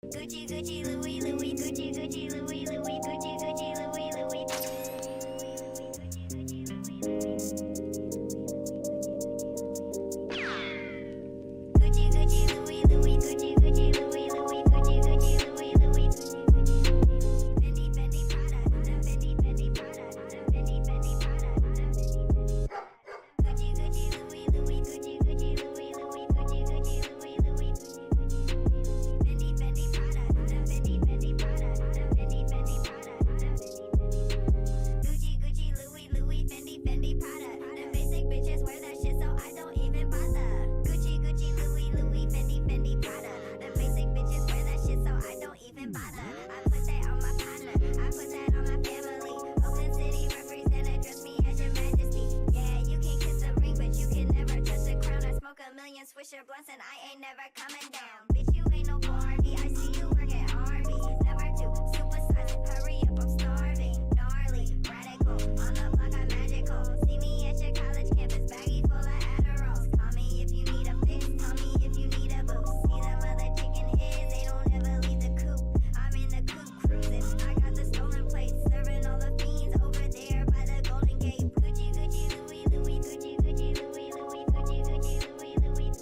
Gucci, Gucci, Louis, Louis, Gucci, Gucci, Louis, Louis, Gucci, Gucci, Louis, Louis. Gucci, Gucci, Louis, Louis, Gucci, Gucci, Louis, Louis, Gucci, Gucci, Louis, Louis. Fendi, Fendi, Prada, Fendi, Fendi, Prada, Fendi, Fendi, Prada, Gucci, Gucci, Louis, Louis, Gucci, Gucci, Louis, Louis, Gucci, Gucci, Louis, Louis. Fendi, Fendi, Prada, Fendi, Fendi, Prada, Fendi, Fendi, Prada, Gucci, Gucci, Louis, Louis, Fendi, Fendi, Prada. Them basic bitches wear that shit, so I don't even bother. Gucci, Gucci, Louis, Louis, Fendi, Fendi, Prada. Them basic bitches wear that shit, so I don't even bother. I put that on my partner, I put that on my family. Oakland City represent, address me as your majesty. Yeah, you can kiss a ring, but you can never touch the crown. I smoke a million Swisher blunts and I ain't never coming down. Bitch, you ain't no Barbie, I see you work at Arby's. Never too super silent, hurry up, I'm starving. Gnarly, radical, on the block I'm magical. See me at your college campus, baggy full of Adderalls. Call me if you need a fix, call me if you need a boost. See them other chicken heads, they don't ever leave the coop. I'm in the coop cruising, I got the stolen plates, serving all the fiends over there by the Golden Gate. Gucci, Gucci, Louis, Louis, Gucci, Gucci, Louis, Louis, Gucci, Gucci, Louis, Louis.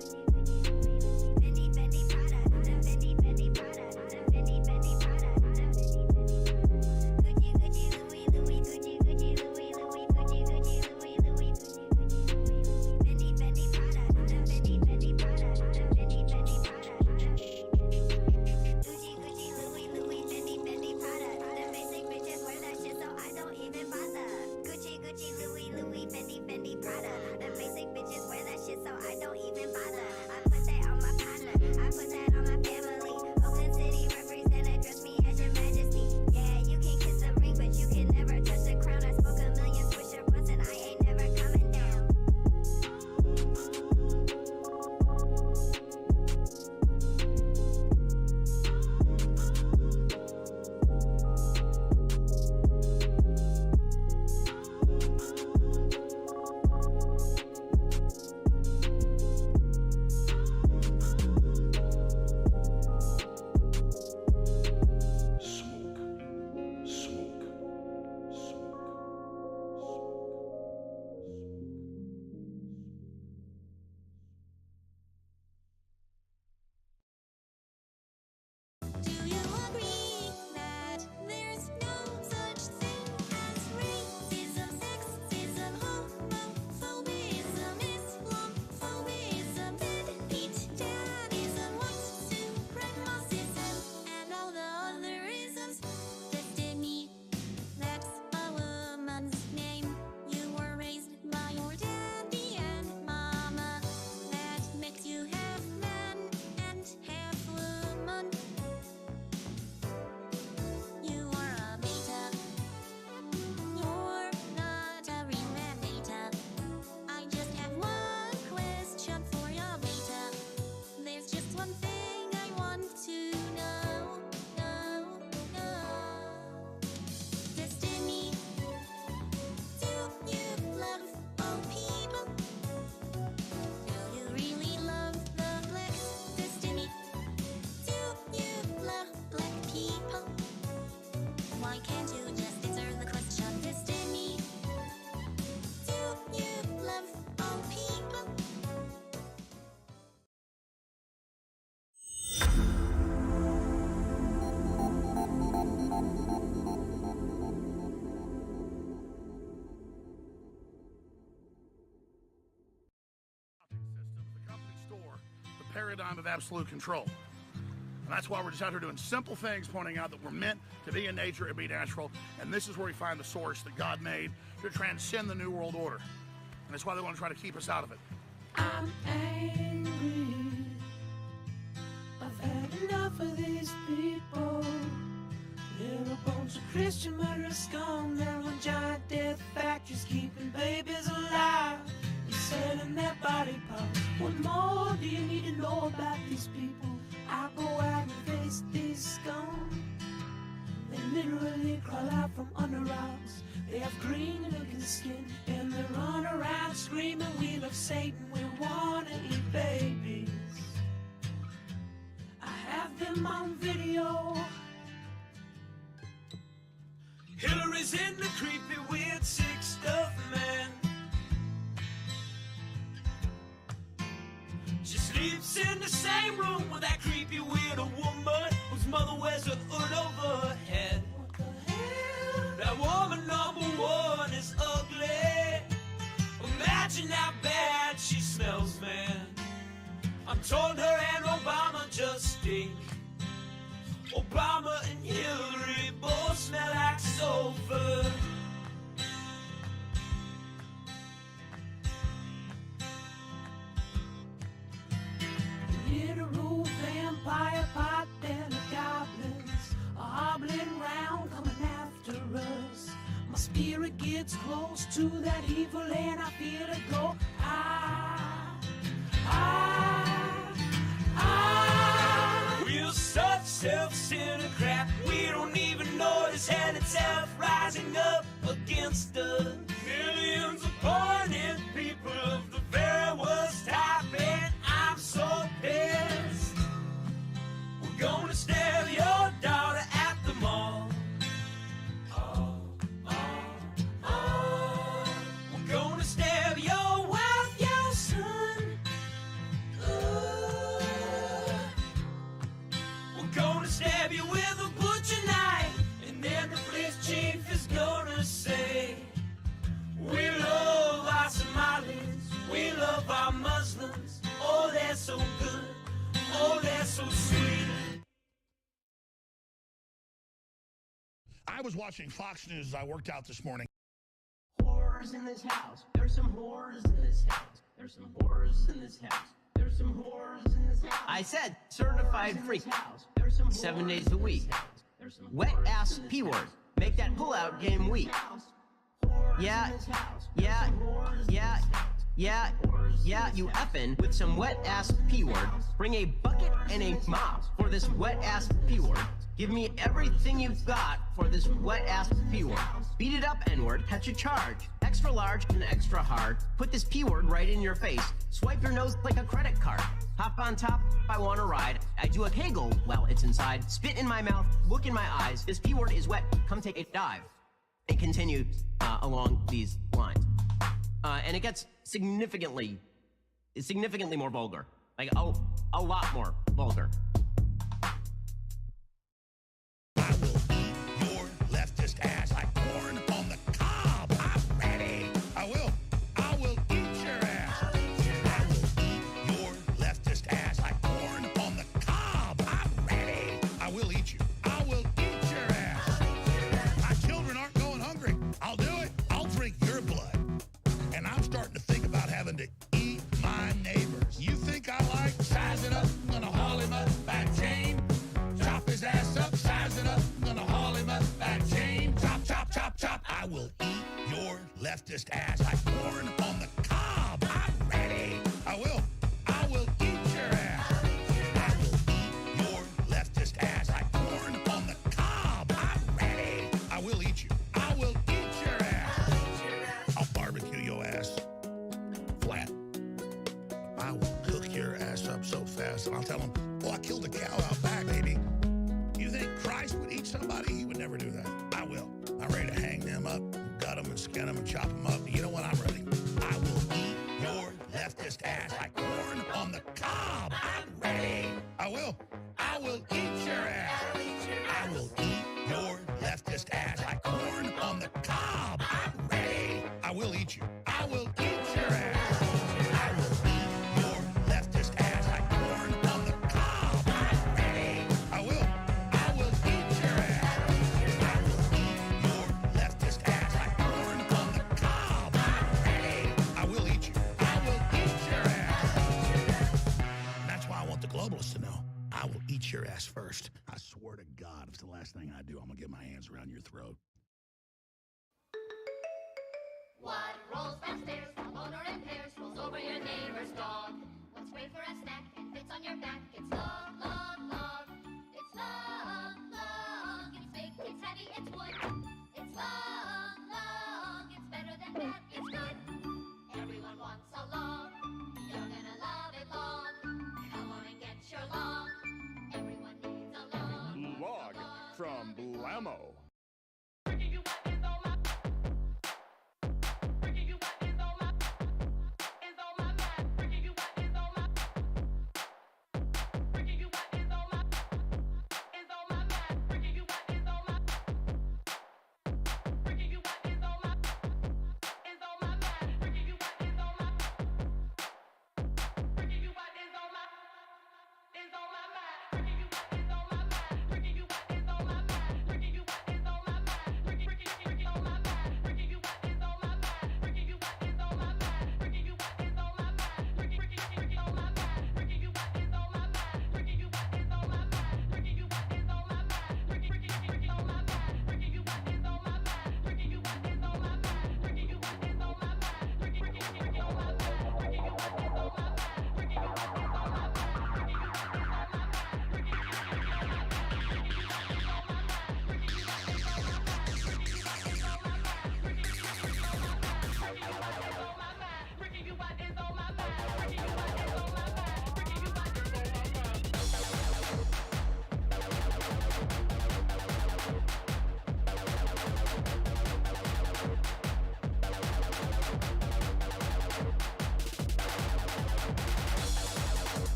Fendi, Fendi, Prada, Fendi, Fendi, Prada, Fendi, Fendi, Prada, Gucci, Gucci, Louis, Louis, Gucci, Gucci, Louis, Louis, Gucci, Gucci, Louis, Louis. Fendi, Fendi, Prada, Fendi, Fendi, Prada, Fendi, Fendi, Prada. Gucci, Gucci, Louis, Louis, Fendi, Fendi, Prada. Them basic bitches wear that shit, so I don't even bother. Gucci, Gucci, Louis, Louis, Fendi, Fendi, Prada. Them basic bitches wear that shit, so I don't even bother. I put that on my partner, I put that on my family. Oakland City represent, address me as your majesty. Yeah, you can kiss a ring, but you can never touch the crown. I smoke a million Swisher blunts and I ain't never coming down. Do you agree that there's no such thing as racism, sexism, homophobism, Islamophobism, deadbeat dadism, white supremacism, and all the other isms? Destiny, that's a woman's name. You were raised by your daddy and mama. That makes you half man and half woman. You are a beta. You're not a real man, beta. I just have one question for ya, beta. There's just one thing I want to know. Destiny, do you love all people? Do you really love the blacks? Destiny, do you love black people? Why can't you just answer the question? Destiny, do you love all people? Systems, the company store, the paradigm of absolute control. And that's why we're just out here doing simple things, pointing out that we're meant to be in nature and be natural. And this is where we find the source that God made to transcend the New World Order. And that's why they want to try to keep us out of it. I'm angry. I've had enough of these people. They're a bunch of Christian murderers scum. They're on giant death factories keeping babies alive. You're selling their body parts. What more do you need to know about these people? I go out and face these scum. They literally crawl out from under rocks. They have green looking skin and they run around screaming, we love Satan, we wanna eat babies. I have have them on video. Hillary's in the creepy, weird, sick stuff, man. She sleeps in the same room with that creepy, weird woman whose mother wears a hood over her head. What the hell? That woman number one is ugly. Imagine how bad she smells, man. I'm told her and Obama just stink. Obama and Hillary both smell like sulfur. Literal vampire pot and the goblins are hobbling round coming after us. My spirit gets close to that evil and I feel it go. We're such self-centered crap. We don't even notice hell itself rising up against us. Millions of pointed people of the very worst type, and I'm so pissed. We're gonna stab your daughter at the mall. We're gonna stab your wife, your son. We're gonna stab you with a butcher knife, and then the police chief is gonna say, we love our Somalis, we love our Muslims. Oh, they're so good, oh, they're so sweet. I was watching Fox News as I worked out this morning. Whores in this house. There's some whores in this house. There's some whores in this house. There's some whores in this house. I said certified freak. 7 days a week. Wet ass P word. Make that pullout game weak. Yeah, you effin' with some wet ass P word. Bring a bucket and a mop for this wet ass P word. Give me everything you've got for this wet ass P word. Beat it up, N word, catch a charge. Extra large and extra hard. Put this P word right in your face. Swipe your nose like a credit card. Hop on top if I want to ride. I do a kegel while it's inside. Spit in my mouth, look in my eyes. This P word is wet, come take a dive. And continue along these lines. And it gets significantly more vulgar. Like, a lot more vulgar. I will eat your leftist ass like corn on the cob. I'm ready. I will eat your ass. I will eat your leftist ass like corn on the cob. I'm ready. I will eat you. I will eat your ass. My children aren't going hungry. I'll do it. I'll drink your blood. And I'm starting to think about having to eat my neighbors. You think I like sizing up? I'm gonna haul him up back chain. Chop his ass up, size it up. I'm gonna haul him up back chain. Chop, chop, chop, chop. I will eat your leftist ass like corn on the cob. I'm ready. I will eat your ass. I will eat your leftist ass like corn on the cob. I'm ready. I will eat you. I will eat your ass. I'll barbecue your ass flat. I will cook your ass up so fast, and I'll tell them, well, I killed a cow out back, baby. You think Christ would eat somebody? He would never do that. I will. I'm ready to hang them up, gut them and skin them and chop them up. You know what? I'm ready. I will eat your leftist ass like corn on the cob. I'm ready. I will eat your ass. I will eat your leftist ass like corn on the cob. I'm ready. I will eat you. I will eat your ass. I will eat your leftist ass like corn on the cob. I'm ready. I will eat your ass. I will eat your leftist ass like corn on the cob. I'm ready. I will eat you. I will eat your ass. That's why I want the globalists to know. I will eat your ass first. I swear to God, if it's the last thing I do, I'm gonna get my hands around your throat. What rolls downstairs, owner in pairs, rolls over your neighbor's dog? What's great for a snack and fits on your back? It's long, long, long. It's long, long. It's big, it's heavy, it's wood. It's long, long. It's better than bad, it's good. Everyone wants a long. You're gonna love it long. Come on and get your long. Everyone ammo.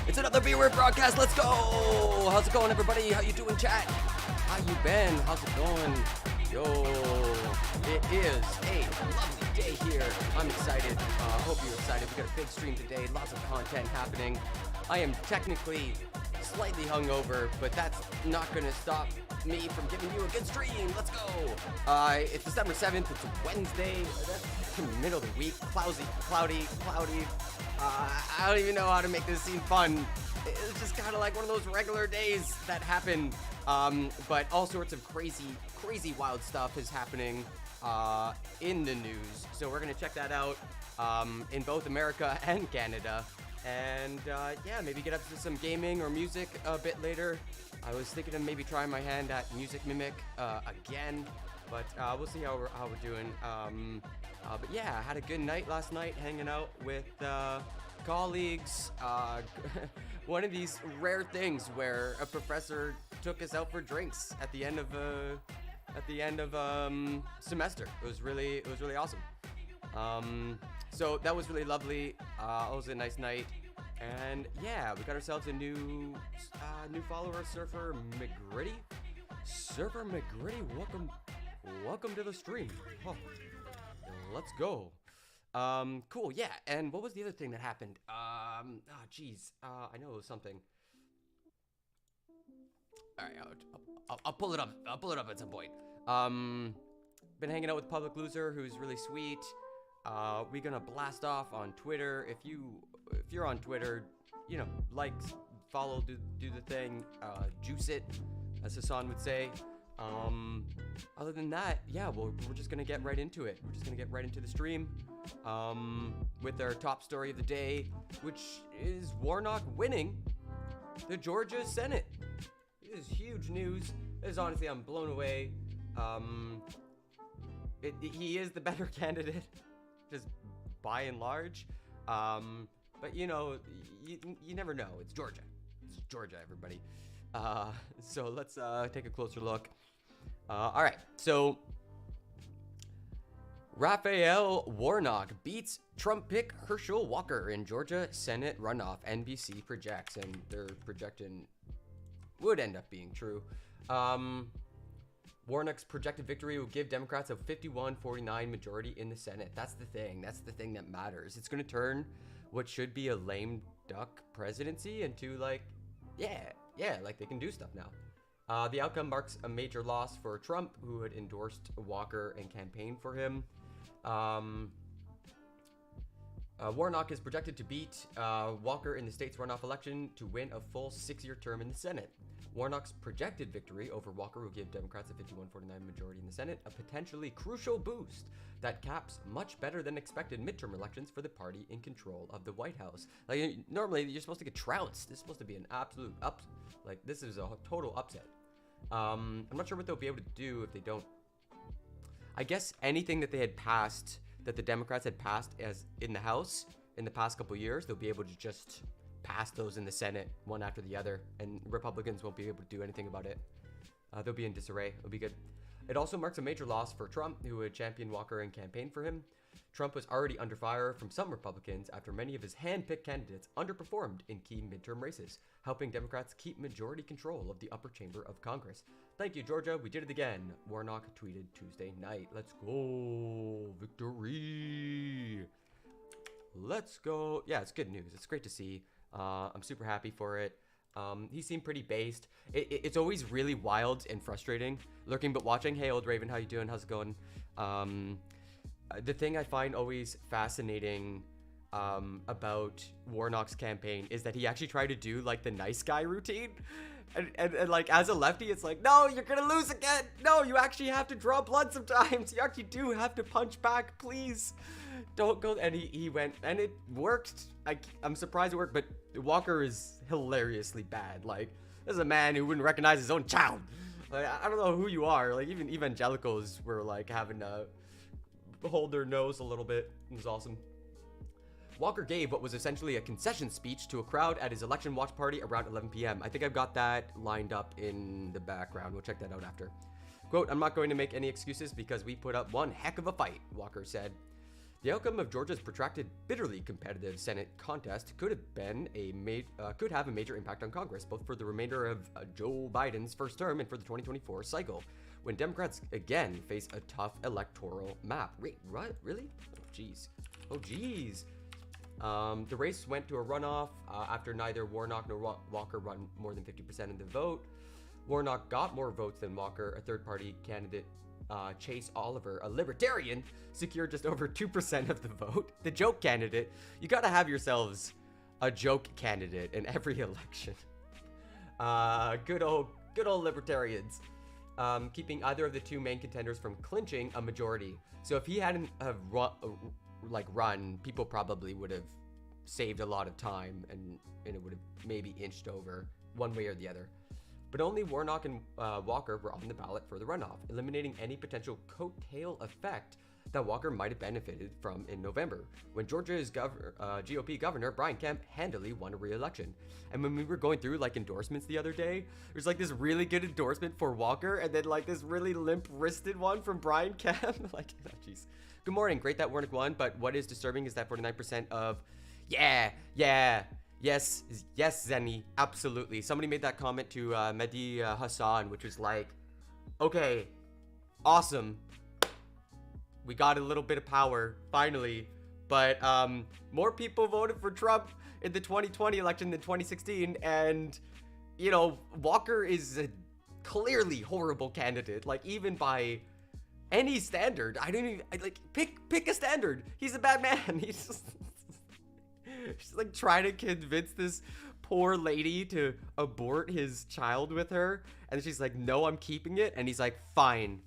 It's another B-Word broadcast. Let's go. How's it going, everybody? How you doing, chat? How you been? How's it going? Yo, it is a lovely day here. I'm excited. Hope you're excited. We got a big stream today. Lots of content happening. I am technically slightly hungover, but that's not going to stop me from giving you a good stream. Let's go. It's December 7th. It's Wednesday. That's the middle of the week. Cloudy. I don't even know how to make this seem fun. It's just kind of like one of those regular days that happen. But all sorts of crazy wild stuff is happening in the news. So we're going to check that out in both America and Canada. And yeah, maybe get up to some gaming or music a bit later. I was thinking of maybe trying my hand at Music Mimic again. But we'll see how we're doing. But yeah, I had a good night last night hanging out with colleagues. One of these rare things where a professor took us out for drinks at the end of semester. It was really awesome. So that was really lovely. It was a nice night. And yeah, we got ourselves a new follower, Surfer McGritty. Surfer McGritty, welcome to the stream. Oh, let's go. Cool, yeah. And what was the other thing that happened? I know it was something. All right, I'll pull it up. I'll pull it up at some point. Been hanging out with Public Loser, who's really sweet. We're gonna blast off on Twitter. If you're on Twitter, you know, like, follow, do the thing, juice it, as Hassan would say. Other than that, yeah, we're just gonna get right into it. We're just gonna get right into the stream, with our top story of the day, which is Warnock winning the Georgia Senate. This is huge news. This is honestly, I'm blown away. He is the better candidate, just by and large. But you know, you never know. It's Georgia. It's Georgia, everybody. So let's take a closer look. All right, so Raphael Warnock beats Trump pick Herschel Walker in Georgia Senate runoff. NBC projects, and they're projecting would end up being true. Warnock's projected victory will give Democrats a 51-49 majority in the Senate. That's the thing. That's the thing that matters. It's going to turn what should be a lame duck presidency into, like, yeah, like they can do stuff now. The outcome marks a major loss for Trump, who had endorsed Walker and campaigned for him. Warnock is projected to beat Walker in the state's runoff election to win a full 6-year term in the Senate. Warnock's projected victory over Walker will give Democrats a 51-49 majority in the Senate, a potentially crucial boost that caps much better than expected midterm elections for the party in control of the White House. Like, normally you're supposed to get trounced. This is supposed to be an absolute this is a total upset. I'm not sure what they'll be able to do if they don't. I guess anything that they had passed, that the Democrats had passed as in the House in the past couple years, they'll be able to just pass those in the Senate one after the other, and Republicans won't be able to do anything about it. They'll be in disarray. It'll be good. It also marks a major loss for Trump, who had championed Walker and campaigned for him. Trump was already under fire from some Republicans after many of his hand-picked candidates underperformed in key midterm races, helping Democrats keep majority control of the upper chamber of Congress. Thank you, Georgia. We did it again. Warnock tweeted Tuesday night. Let's go. Victory. Let's go. Yeah, it's good news. It's great to see. I'm super happy for it. He seemed pretty based. It's always really wild and frustrating lurking but watching. Hey, old Raven, how you doing? How's it going? The thing I find always fascinating about Warnock's campaign is that he actually tried to do like the nice guy routine. And like as a lefty, it's like, no, you're gonna lose again. No, you actually have to draw blood sometimes. You actually do have to punch back, please. Don't go. And he went, and it worked. I'm surprised it worked, but Walker is hilariously bad. Like, this is a man who wouldn't recognize his own child. Like, I don't know who you are. Like, even evangelicals were like having to hold their nose a little bit. It was awesome. Walker gave what was essentially a concession speech to a crowd at his election watch party around 11 p.m. I think I've got that lined up in the background. We'll check that out after. Quote, "I'm not going to make any excuses because we put up one heck of a fight," Walker said. The outcome of Georgia's protracted, bitterly competitive Senate contest could have a major impact on Congress, both for the remainder of Joe Biden's first term and for the 2024 cycle, when Democrats again face a tough electoral map. Wait, what? Really? Oh, geez. The race went to a runoff after neither Warnock nor Walker won more than 50% of the vote. Warnock got more votes than Walker. A third-party candidate, Chase Oliver, a libertarian, secured just over 2% of the vote. The joke candidate, you gotta have yourselves a joke candidate in every election. Good old libertarians, keeping either of the two main contenders from clinching a majority. So if he hadn't have run, people probably would have saved a lot of time, and it would have maybe inched over one way or the other. But only Warnock and Walker were on the ballot for the runoff, eliminating any potential coattail effect that Walker might have benefited from in November, when Georgia's GOP governor, Brian Kemp, handily won a re-election. And when we were going through like endorsements the other day, there's like this really good endorsement for Walker, and then like this really limp-wristed one from Brian Kemp. Like, oh, jeez. Good morning. Great that Warnock won, but what is disturbing is that 49% of, yes, Zenny, absolutely. Somebody made that comment to Mehdi Hassan, which was like, okay, awesome. We got a little bit of power, finally. But more people voted for Trump in the 2020 election than 2016, and you know, Walker is a clearly horrible candidate. Like, even by any standard, I don't even, like, pick a standard. He's a bad man. He's just, she's like trying to convince this poor lady to abort his child with her. And she's like, no, I'm keeping it. And he's like, fine.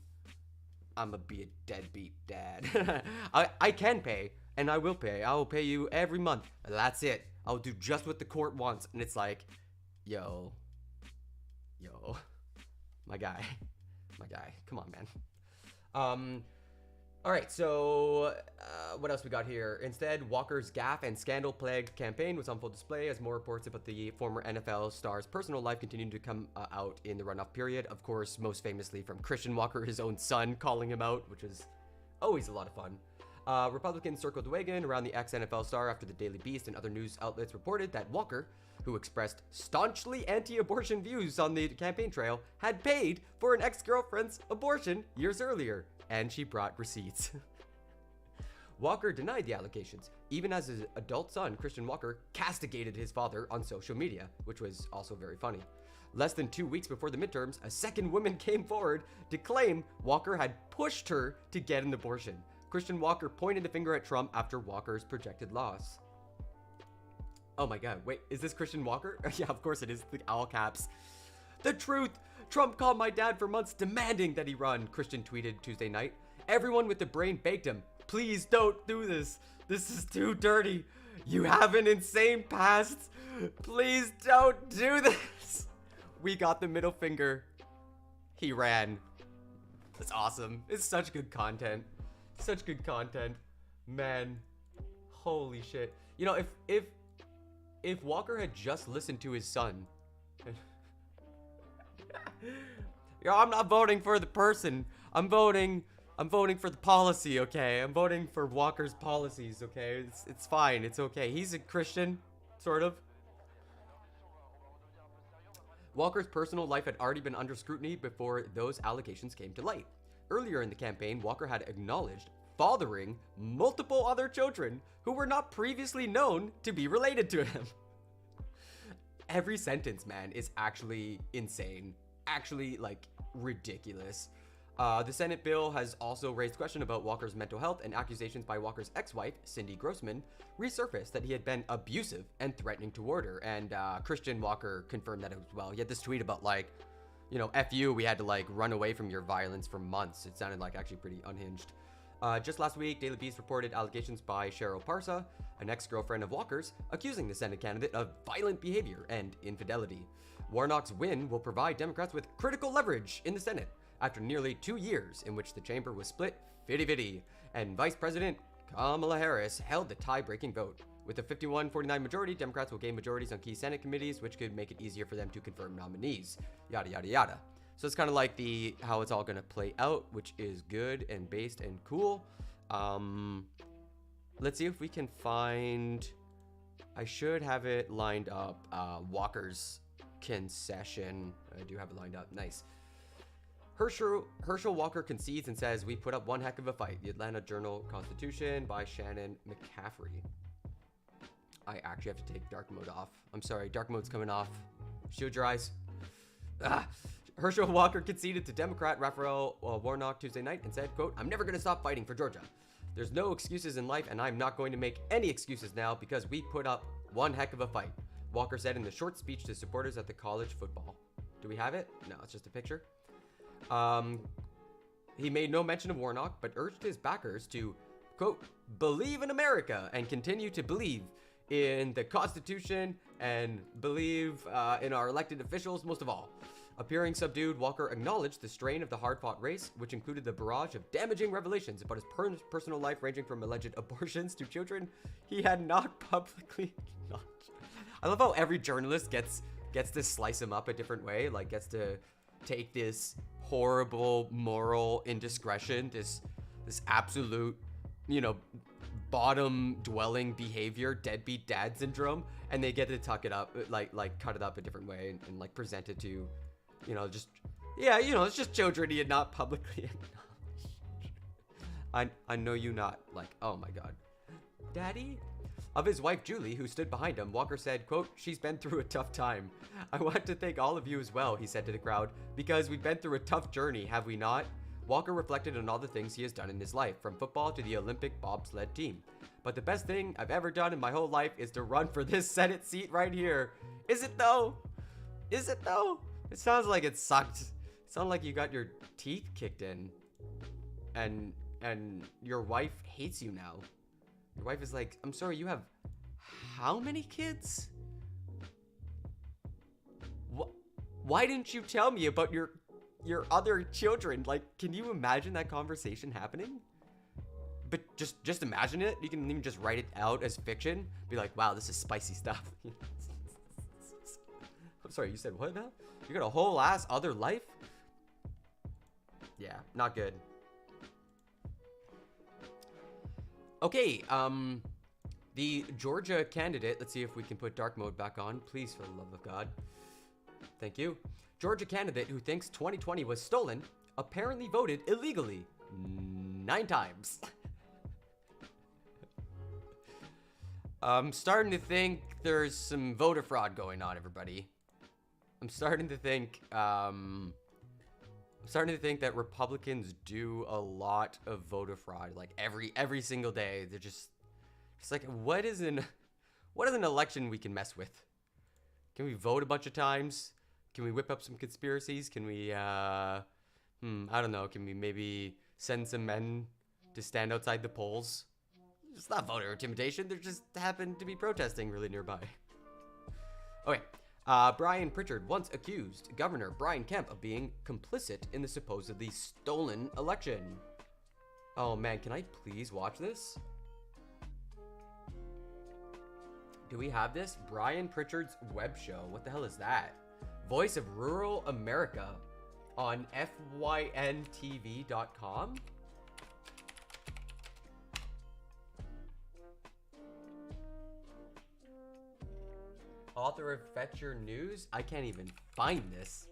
I'm gonna be a deadbeat dad. I can pay, and I will pay. I will pay you every month. That's it. I'll do just what the court wants. And it's like, yo, my guy, come on, man. All right, so what else we got here? Instead, Walker's gaffe and scandal-plagued campaign was on full display as more reports about the former NFL star's personal life continued to come out in the runoff period. Of course, most famously from Christian Walker, his own son, calling him out, which is always a lot of fun. Republicans circled the wagon around the ex-NFL star after the Daily Beast and other news outlets reported that Walker, who expressed staunchly anti-abortion views on the campaign trail, had paid for an ex-girlfriend's abortion years earlier, and she brought receipts. Walker denied the allegations, even as his adult son, Christian Walker, castigated his father on social media, which was also very funny. Less than 2 weeks before the midterms, a second woman came forward to claim Walker had pushed her to get an abortion. Christian Walker pointed the finger at Trump after Walker's projected loss. Oh my god, wait, is this Christian Walker? Yeah, of course it is, the all caps. The truth! Trump called my dad for months demanding that he run, Christian tweeted Tuesday night. Everyone with the brain begged him, please don't do this. This is too dirty. You have an insane past. Please don't do this. We got the middle finger. He ran. That's awesome. It's such good content. Such good content. Man. Holy shit. You know, if Walker had just listened to his son. Yo, I'm not voting for the person. I'm voting for the policy, okay? I'm voting for Walker's policies, okay? It's fine. It's okay. He's a Christian, sort of. Walker's personal life had already been under scrutiny before those allegations came to light. Earlier in the campaign, Walker had acknowledged fathering multiple other children who were not previously known to be related to him. Every sentence, man, is actually insane. Actually, like, ridiculous. The Senate bill has also raised question about Walker's mental health, and accusations by Walker's ex-wife, Cindy Grossman, resurfaced that he had been abusive and threatening toward her. And Christian Walker confirmed that as well. He had this tweet about, like, you know, F you, we had to, like, run away from your violence for months. It sounded like actually pretty unhinged. Just last week, Daily Beast reported allegations by Cheryl Parsa, an ex-girlfriend of Walker's, accusing the Senate candidate of violent behavior and infidelity. Warnock's win will provide Democrats with critical leverage in the Senate after nearly 2 years in which the chamber was split 50-50, and Vice President Kamala Harris held the tie-breaking vote. With a 51-49 majority, Democrats will gain majorities on key Senate committees, which could make it easier for them to confirm nominees. Yada, yada, yada. So it's kind of like how it's all going to play out, which is good and based and cool. Let's see if we can find... I should have it lined up. Walker's concession. I do have it lined up. Nice. Herschel Walker concedes and says, we put up one heck of a fight. The Atlanta Journal-Constitution by Shannon McCaffrey. I actually have to take dark mode off. I'm sorry, dark mode's coming off. Shield your eyes. Herschel Walker conceded to Democrat Raphael Warnock Tuesday night and said, quote, I'm never going to stop fighting for Georgia. There's no excuses in life, and I'm not going to make any excuses now because we put up one heck of a fight, Walker said in the short speech to supporters at the college football. Do we have it? No, it's just a picture. He made no mention of Warnock, but urged his backers to, quote, believe in America and continue to believe in the Constitution and believe in our elected officials most of all. Appearing subdued, Walker acknowledged the strain of the hard-fought race, which included the barrage of damaging revelations about his personal life ranging from alleged abortions to children he had not publicly acknowledged. I love how every journalist gets to slice him up a different way, like gets to take this horrible moral indiscretion, this absolute, you know, bottom dwelling behavior, deadbeat dad syndrome, and they get to tuck it up, like cut it up a different way and like present it to, you know, just, yeah, you know, it's just children he had not publicly acknowledged. I know you not, like, oh my god. Daddy? Of his wife, Julie, who stood behind him, Walker said, quote, "She's been through a tough time. I want to thank all of you as well," he said to the crowd, "because we've been through a tough journey, have we not?" Walker reflected on all the things he has done in his life, from football to the Olympic bobsled team. "But the best thing I've ever done in my whole life is to run for this Senate seat right here. Is it though? Is it though? It sounds like it sucked. It sounded like you got your teeth kicked in. And your wife hates you now. Your wife is like, I'm sorry, you have how many kids? Why didn't you tell me about your other children? Like, can you imagine that conversation happening? But just imagine it. You can even just write it out as fiction. Be like, wow, this is spicy stuff. I'm sorry, you said what now? You got a whole ass other life? Yeah, not good. Okay, the Georgia candidate, let's see if we can put dark mode back on, please, for the love of God. Thank you. Georgia candidate who thinks 2020 was stolen apparently voted illegally 9 times. I'm starting to think there's some voter fraud going on, everybody. I'm starting to think that Republicans do a lot of voter fraud, like every single day. They're just like, what is an election we can mess with? Can we vote a bunch of times? Can we whip up some conspiracies? Can we I don't know, can we maybe send some men to stand outside the polls? It's not voter intimidation, they just happen to be protesting really nearby. Okay. Brian Pritchard once accused Governor Brian Kemp of being complicit in the supposedly stolen election. Oh man, can I please watch this? Do we have this? Brian Pritchard's web show. What the hell is that? Voice of Rural America on fyntv.com? Author of Fetch Your News? I can't even find this.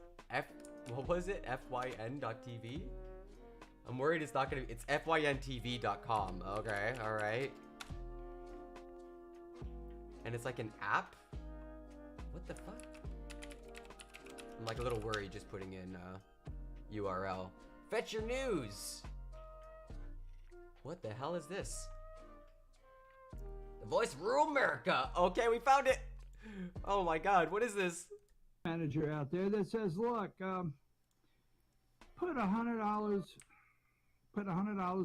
What was it? FYN.tv? I'm worried it's not gonna be, it's fyntv.com. Okay, alright. And it's like an app? What the fuck? I'm like a little worried just putting in URL. Fetch Your News! What the hell is this? The Voice of Rural America! Okay, we found it! Oh my god, what is this? Manager out there that says, look, put $100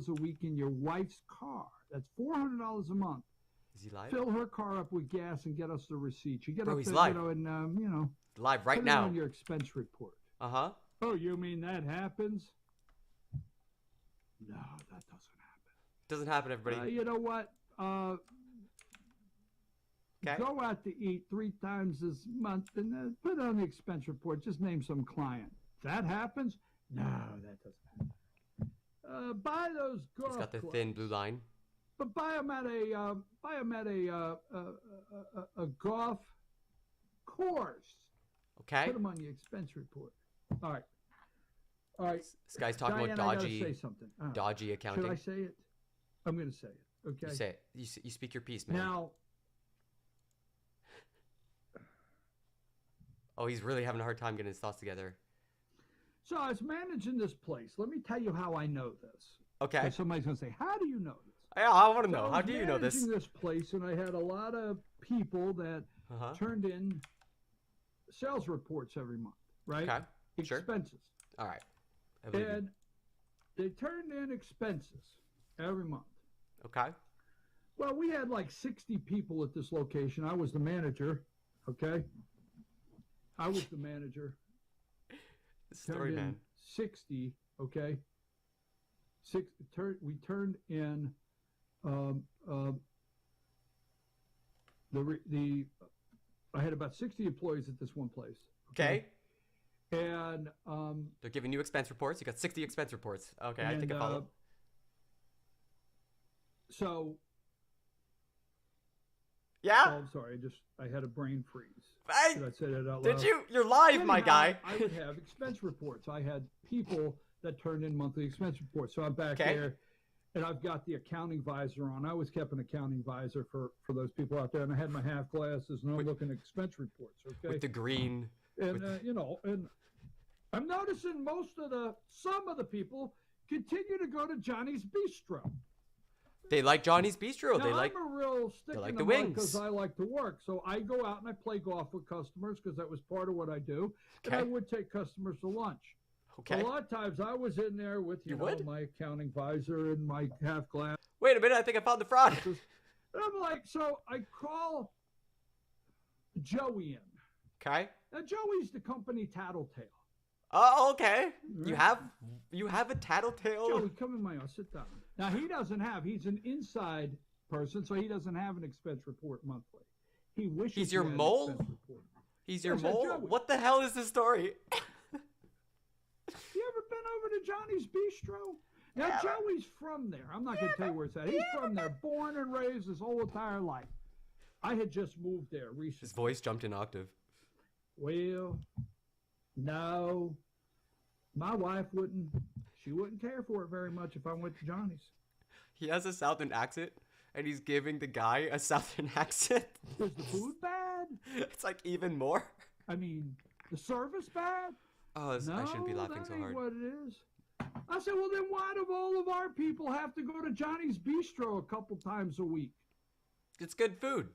a week in your wife's car. That's $400 a month. Is he live? Fill her car up with gas and get us the receipt. You get Bro, up he's there, live. Live right put now. it on your expense report. Uh-huh. Oh, you mean that happens? No, that doesn't happen. Doesn't happen, everybody. You know what? Okay. Go out to eat 3 times this month and put it on the expense report. Just name some client. That happens? No, that doesn't happen. Buy those golf It's got the clubs. thin blue line. But buy them at a golf course. Okay. Put them on the expense report. All right. This guy's talking Diane, about I gotta dodgy, say something. dodgy accounting. Should I say it? I'm going to say it. Okay. You say it. You speak your piece, man. Now. Oh, he's really having a hard time getting his thoughts together. So I was managing this place. Let me tell you how I know this. Okay. 'Cause somebody's going to say, how do you know this? Yeah, I want to So know. I How was do you know this? managing this place, and I had a lot of people that Uh-huh. turned in sales reports every month, right? Okay. Sure. Expenses. All right. I believe you. And they turned in expenses every month. Okay. Well, we had like 60 people at this location. I was the manager, okay? I was the manager. Story, Turned in man. 60, okay? We turned in I had about 60 employees at this one place. Okay. And They're giving you expense reports. You got 60 expense reports. Okay, I think I follow. So Yeah. oh, I'm sorry, I had a brain freeze. Hey, Did I say that out loud? did you? You're live, my Anyhow, guy. I would have expense reports. I had people that turned in monthly expense reports. So I'm back Okay. there, and I've got the accounting visor on. I always kept an accounting visor for those people out there, and I had my half glasses, and I'm looking at expense reports. Okay, With the green. and and I'm noticing some of the people continue to go to Johnny's Bistro. They like Johnny's Bistro. Now, They like. I'm a real stick like in the the mud wings. because I like to work. So I go out and I play golf with customers because that was part of what I do. And I Okay. would take customers to lunch. Okay. A lot of times I was in there with You would? my accounting visor and my half glass. Wait a minute. I think I found the fraud. And I'm like, so I call Joey in. Okay. Now Joey's the company tattletale. Oh, okay. You Right. have a tattletale. Joey, come in my office. Sit down. Now he's an inside person, so he doesn't have an expense report monthly. He wishes He's he your had an mole? expense report. He's your I said, mole. Joey. What the hell is this story? You ever been over to Johnny's Bistro? Now, Joey's from there. I'm not going to tell you where it's at. He's from there, born and raised his whole entire life. I had just moved there His recently. voice jumped an octave. Well, no. My wife wouldn't care for it very much if I went to Johnny's. He has a southern accent, and he's giving the guy a southern accent. Is the food bad? It's like even more. I mean, the service bad? Oh, I shouldn't be No, laughing that so ain't hard. what it is. I said, well, then why do all of our people have to go to Johnny's Bistro a couple times a week? It's good food.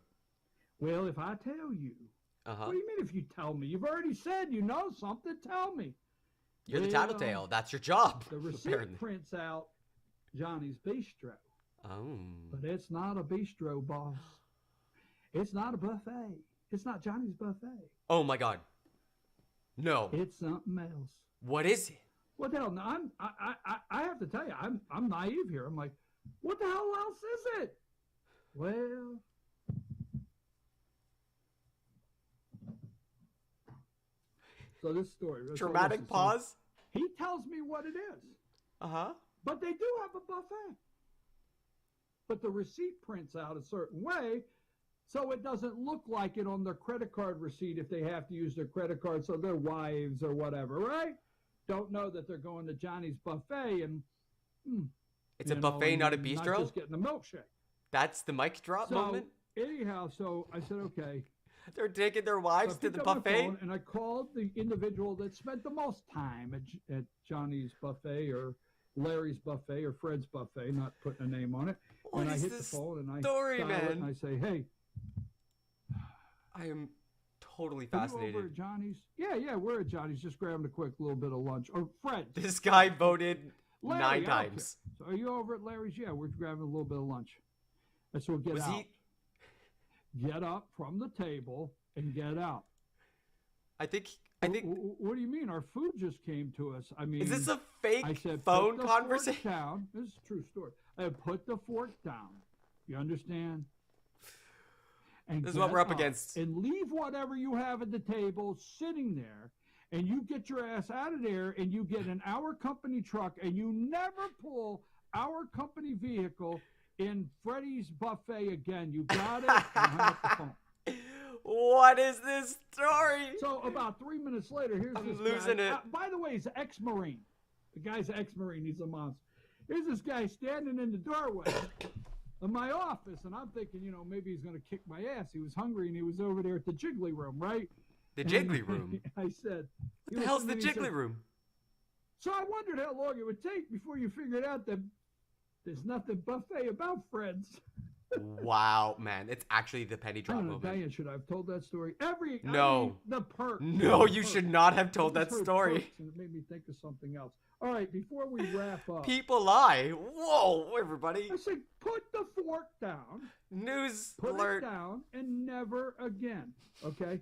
Well, if I tell you. Uh-huh. What do you mean if you tell me? You've already said you know something. Tell me. You're the Well, tattletale. That's your job. The receipt apparently. prints out Johnny's Bistro. Oh. But it's not a bistro, boss. It's not a buffet. It's not Johnny's buffet. Oh my God. No. It's something else. What is it? What the hell? Now, I have to tell you, I'm naive here. I'm like, what the hell else is it? Well, so this story. so Dramatic listen, so pause. he tells me what it is. Uh-huh. But they do have a buffet. But the receipt prints out a certain way, so it doesn't look like it on their credit card receipt if they have to use their credit card, so their wives or whatever, right? Don't know that they're going to Johnny's buffet and It's a you know, buffet, and not a Not bistro. just getting a milkshake. That's the mic drop So moment. anyhow, so I said, okay. They're taking their So wives I to picked the up my buffet. phone and I called the individual that spent the most time at Johnny's buffet or Larry's buffet or Fred's buffet, not putting a name on it. What and I is hit the this phone and I story, dial it and man? I say, hey, I am totally are you over fascinated. at Johnny's? Yeah, we're at Johnny's, just grabbing a quick little bit of lunch. Or Fred. This guy voted Larry, 9 I don't care. times. So are you over at Larry's? Yeah, we're grabbing a little bit of lunch. And so get Was out. he? Get up from the table and get out. I think. What do you mean? Our food just came to us. I mean, Is this a fake I said, phone put the conversation? fork down. This is a true story. I put the fork down. You understand? And This is what get we're up up against. And leave whatever you have at the table sitting there. And you get your ass out of there and you get in our company truck and you never pull our company vehicle in Freddy's buffet again. You got it? And hung up the phone. What is this story? So about 3 minutes later, here's I'm this losing guy. it. By the way, he's an ex-Marine. The guy's an ex-Marine. He's a monster. Here's this guy standing in the doorway of my office, and I'm thinking, maybe he's going to kick my ass. He was hungry, and he was over there at the Jiggly Room, right? The Jiggly Room. I said, What the hell's the Jiggly Room? So I wondered how long it would take before you figured out that there's nothing buffet about Fred's. Wow, man. It's actually the penny I drop don't know, moment. Diane, should I have told that story? No. The perks. No, The you perks. should not have told I that just heard story. perks, and it made me think of something else. All right, before we wrap up, People lie. Whoa, everybody. I said, put the fork down, News put alert. it down, and never again. Okay.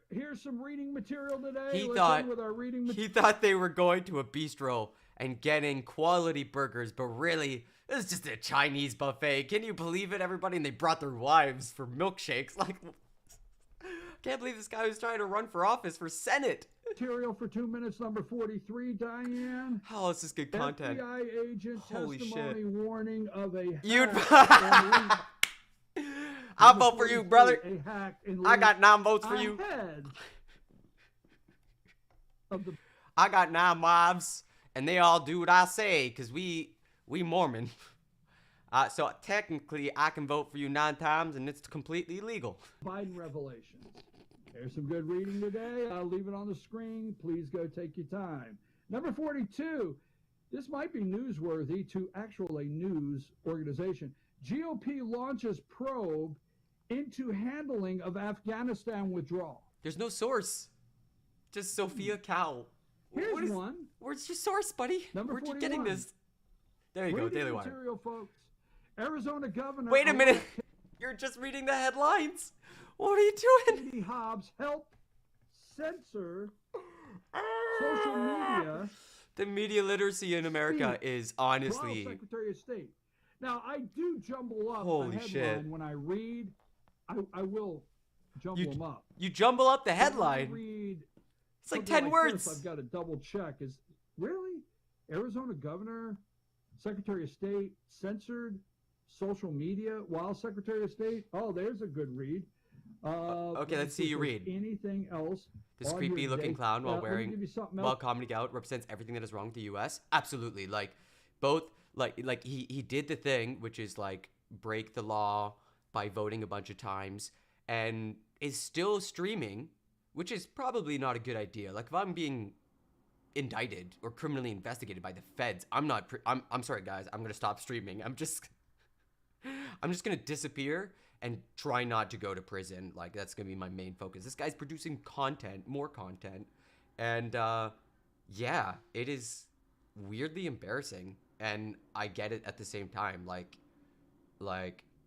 Here's some reading material today. He Let's thought- end with our reading He material. thought they were going to a bistro and getting quality burgers, but really, it was just a Chinese buffet. Can you believe it, everybody? And they brought their wives for milkshakes. Like, can't believe this guy was trying to run for office for Senate. Material for 2 minutes, number 43, Diane. How is this good content? FBI agent Holy testimony shit. warning of a You'd- hack in I'll Number vote for you, 43, brother. A hack in I got 9 votes for you. ahead of the I got 9 wives, and they all do what I say, because we We Mormon. So technically, I can vote for you 9 times, and it's completely legal. Biden revelations. There's some good reading today. I'll leave it on the screen. Please go take your time. Number 42. This might be newsworthy to actually a news organization. GOP launches probe into handling of Afghanistan withdrawal. There's no source. Just Sophia Cow. Here's one. Where's your source, buddy? Number Where'd you getting 41. this? There you go, Reading Daily Wire. material, folks. Arizona governor. Wait a minute. You're just reading the headlines. What are you doing? Katie Hobbs helped censor social media. The media literacy in America is honestly. While Secretary of State. Now, I do jumble up Holy a headline shit. when I read. I will jumble them up. You jumble up the When I headline. read It's like something 10 this, words. I've got to double check. Is really Arizona governor, Secretary of State censored social media while Secretary of State? Oh, there's a good read. Okay, let's see you read. Anything else? This on creepy here looking today? clown while Let me wearing give you something while else. comedy out represents everything that is wrong with the US. Absolutely. Like both like he did the thing which is like break the law by voting a bunch of times and is still streaming, which is probably not a good idea. Like if I'm being indicted or criminally investigated by the feds, I'm sorry guys, I'm going to stop streaming. I'm just going to disappear and try not to go to prison. Like that's gonna be my main focus. This guy's producing content, more content, and yeah, it is weirdly embarrassing. And I get it at the same time. Like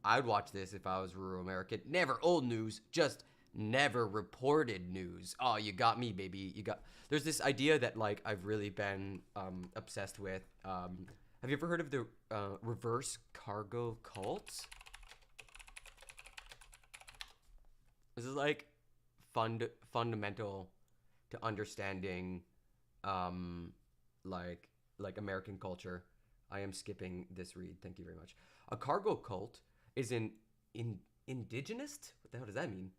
I'd watch this if I was rural American. Never old news, just never reported news. Oh, you got me, baby. You got. There's this idea that like I've really been obsessed with. Have you ever heard of the reverse cargo cult? This is like fundamental to understanding like American culture. I am skipping this read. Thank you very much. A cargo cult is an indigenous, what the hell does that mean?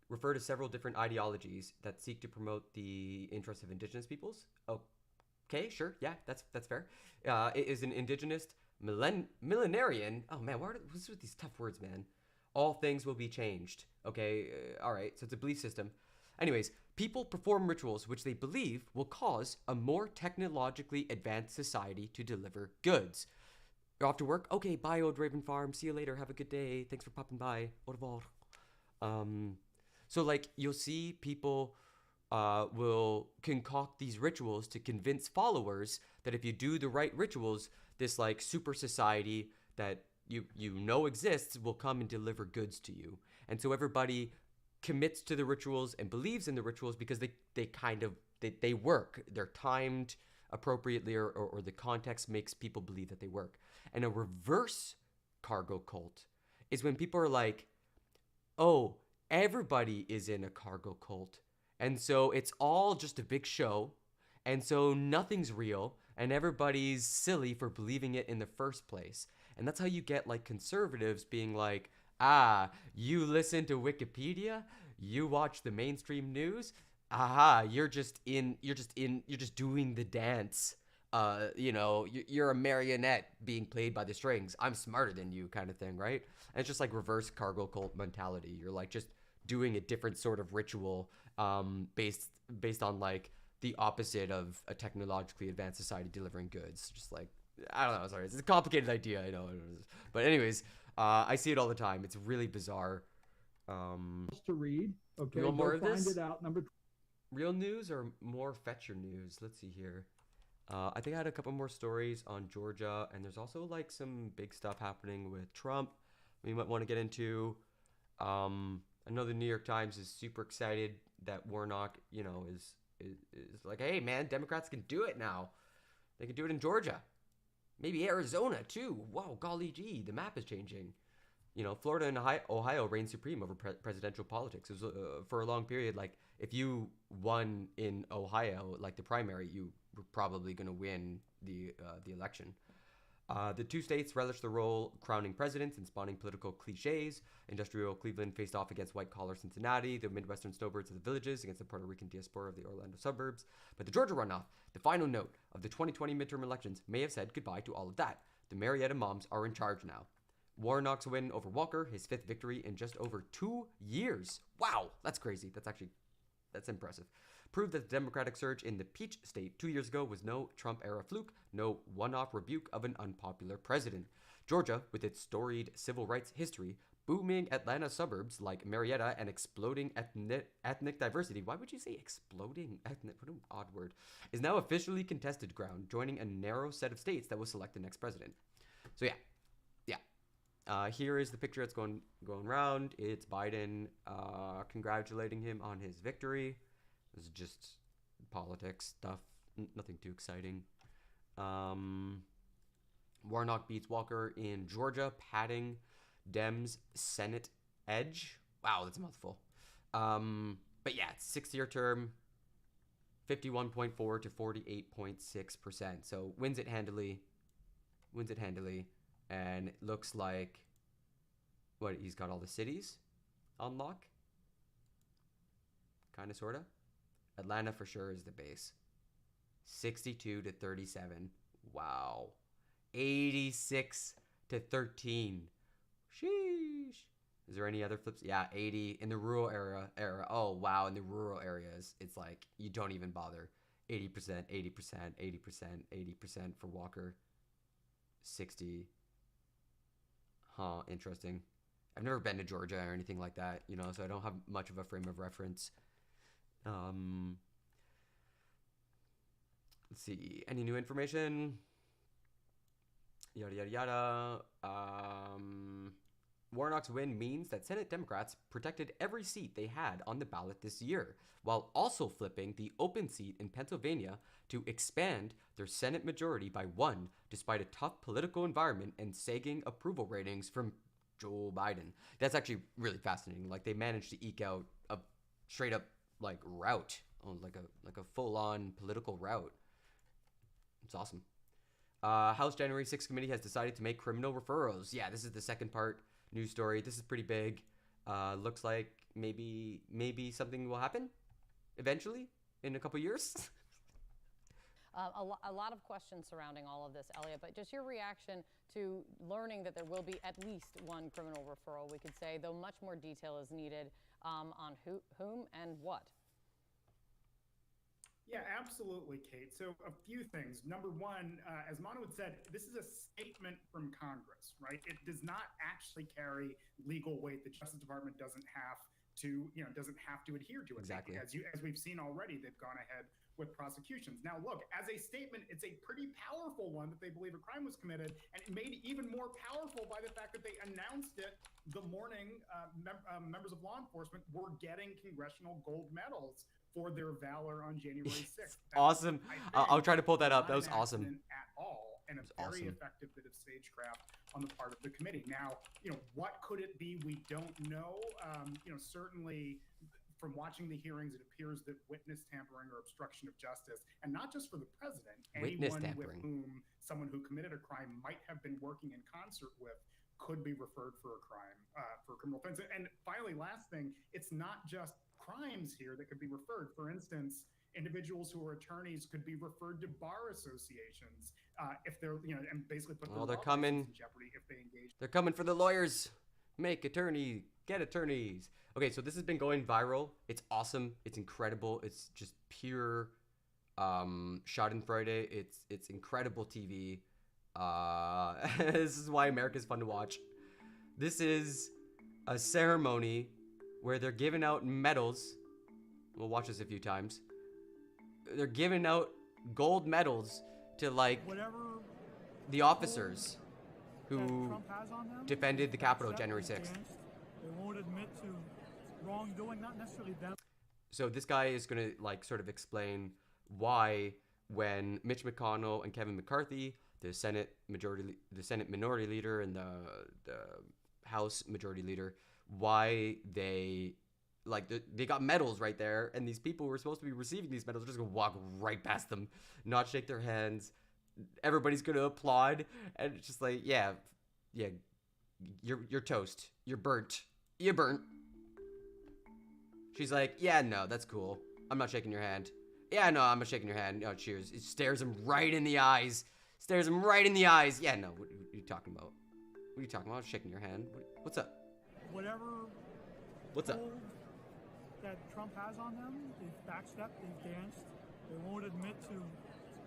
Refer to several different ideologies that seek to promote the interests of indigenous peoples. Okay, sure. Yeah, that's fair. It is an indigenous millenarian. Oh man, what's with these tough words, man? All things will be changed. Okay, all right. So it's a belief system. Anyways, people perform rituals which they believe will cause a more technologically advanced society to deliver goods. You're off to work? Okay, bye, Old Raven Farm. See you later. Have a good day. Thanks for popping by. Au revoir. So like you'll see people will concoct these rituals to convince followers that if you do the right rituals, this like super society that you know exists will come and deliver goods to you. And so everybody commits to the rituals and believes in the rituals because they work. They're timed appropriately or the context makes people believe that they work. And a reverse cargo cult is when people are like, oh, everybody is in a cargo cult. And so it's all just a big show. And so nothing's real and everybody's silly for believing it in the first place. And that's how you get like conservatives being like, you listen to Wikipedia, you watch the mainstream news, you're just doing the dance. You're a marionette being played by the strings. I'm smarter than you kind of thing, right? And it's just like reverse cargo cult mentality. You're like just doing a different sort of ritual based on like the opposite of a technologically advanced society delivering goods. Just like, I don't know, sorry. It's a complicated idea, I know. But anyways, I see it all the time. It's really bizarre. To read. Okay, you want more of find this? it out. Real news or more fetcher news? Let's see here. I think I had a couple more stories on Georgia, and there's also like some big stuff happening with Trump we might want to get into. I know the New York Times is super excited that Warnock, is like, hey man, Democrats can do it now. They can do it in Georgia. Maybe Arizona too. Wow, golly gee, the map is changing. Florida and Ohio reign supreme over presidential politics. It was, for a long period, like if you won in Ohio, like the primary, you were probably going to win the election. The two states relished the role crowning presidents and spawning political cliches. Industrial Cleveland faced off against white-collar Cincinnati, the Midwestern snowbirds of the villages against the Puerto Rican diaspora of the Orlando suburbs. But the Georgia runoff, the final note of the 2020 midterm elections, may have said goodbye to all of that. The Marietta moms are in charge now. Warnock's win over Walker, his 5th victory in just over 2 years. Wow, that's crazy. That's impressive. Proved that the Democratic surge in the Peach State 2 years ago was no Trump-era fluke, no one-off rebuke of an unpopular president. Georgia, with its storied civil rights history, booming Atlanta suburbs like Marietta, and exploding ethnic diversity — why would you say exploding ethnic? What an odd word — is now officially contested ground, joining a narrow set of states that will select the next president. So yeah. Here is the picture that's going around. It's Biden congratulating him on his victory. This is just politics stuff, nothing too exciting. Warnock beats Walker in Georgia, padding Dems' Senate edge. Wow, that's a mouthful. But yeah, it's 6-year term, 51.4 to 48.6%. So wins it handily. And it looks like, he's got all the cities on lock? Kind of, sort of. Atlanta for sure is the base. 62 to 37. Wow. 86 to 13. Sheesh. Is there any other flips? Yeah, 80 in the rural era. Oh, wow. In the rural areas, it's like you don't even bother. 80%, 80%, 80%, 80% for Walker. 60. Huh, interesting. I've never been to Georgia or anything like that, so I don't have much of a frame of reference. Let's see. Any new information? Yada, yada, yada. Warnock's win means that Senate Democrats protected every seat they had on the ballot this year, while also flipping the open seat in Pennsylvania to expand their Senate majority by 1, despite a tough political environment and sagging approval ratings from Joe Biden. That's actually really fascinating. Like, they managed to eke out a straight up route, like a full-on political route. It's awesome. House January 6th committee has decided to make criminal referrals. Yeah, this is the second part. News story. This is pretty big. Looks like maybe something will happen eventually in a couple years. A lot of questions surrounding all of this, Elliot, but just your reaction to learning that there will be at least one criminal referral, we could say, though much more detail is needed on whom and what. Yeah, absolutely, Kate. So a few things. Number one, as Manu had said, this is a statement from Congress, right? It does not actually carry legal weight. The Justice Department doesn't have to adhere to it. Exactly. As we've seen already, they've gone ahead with prosecutions. Now, look, as a statement, it's a pretty powerful one that they believe a crime was committed, and it made even more powerful by the fact that they announced it the morning members of law enforcement were getting congressional gold medals for their valor on January 6th. Awesome. I'll try to pull that up. That was awesome. At all, and a very effective bit of stagecraft on the part of the committee. Now, what could it be? We don't know. Certainly, from watching the hearings, it appears that witness tampering or obstruction of justice, and not just for the president, anyone with whom someone who committed a crime might have been working in concert with could be referred for a crime, for a criminal offense. And finally, last thing, it's not just crimes here that could be referred. For instance, individuals who are attorneys could be referred to bar associations if they're, and basically put their they're coming in jeopardy if they engage. They're coming for the lawyers. Make attorney, get attorneys. Okay, so this has been going viral. It's awesome. It's incredible. It's just pure Schadenfreude. It's incredible TV. This is why America's fun to watch. This is a ceremony where they're giving out medals. We'll watch this a few times. They're giving out gold medals to the officers who defended the Capitol January 6th. They won't admit to wrongdoing, not necessarily them. So this guy is gonna sort of explain why, when Mitch McConnell and Kevin McCarthy, the Senate minority leader and the House majority leader, why they got medals right there, and these people who were supposed to be receiving these medals are just gonna walk right past them, not shake their hands, everybody's gonna applaud, and it's just like, yeah, you're toast. You're burnt. You burnt. She's like, yeah, no, that's cool. I'm not shaking your hand. Yeah, no, I'm not shaking your hand. No, cheers. It stares him right in the eyes. Stares him right in the eyes. Yeah, no, what are you talking about? What are you talking about? Shaking your hand? What's up? Whatever What's up? hold that Trump has on them, they've backstepped, they've danced. They won't admit to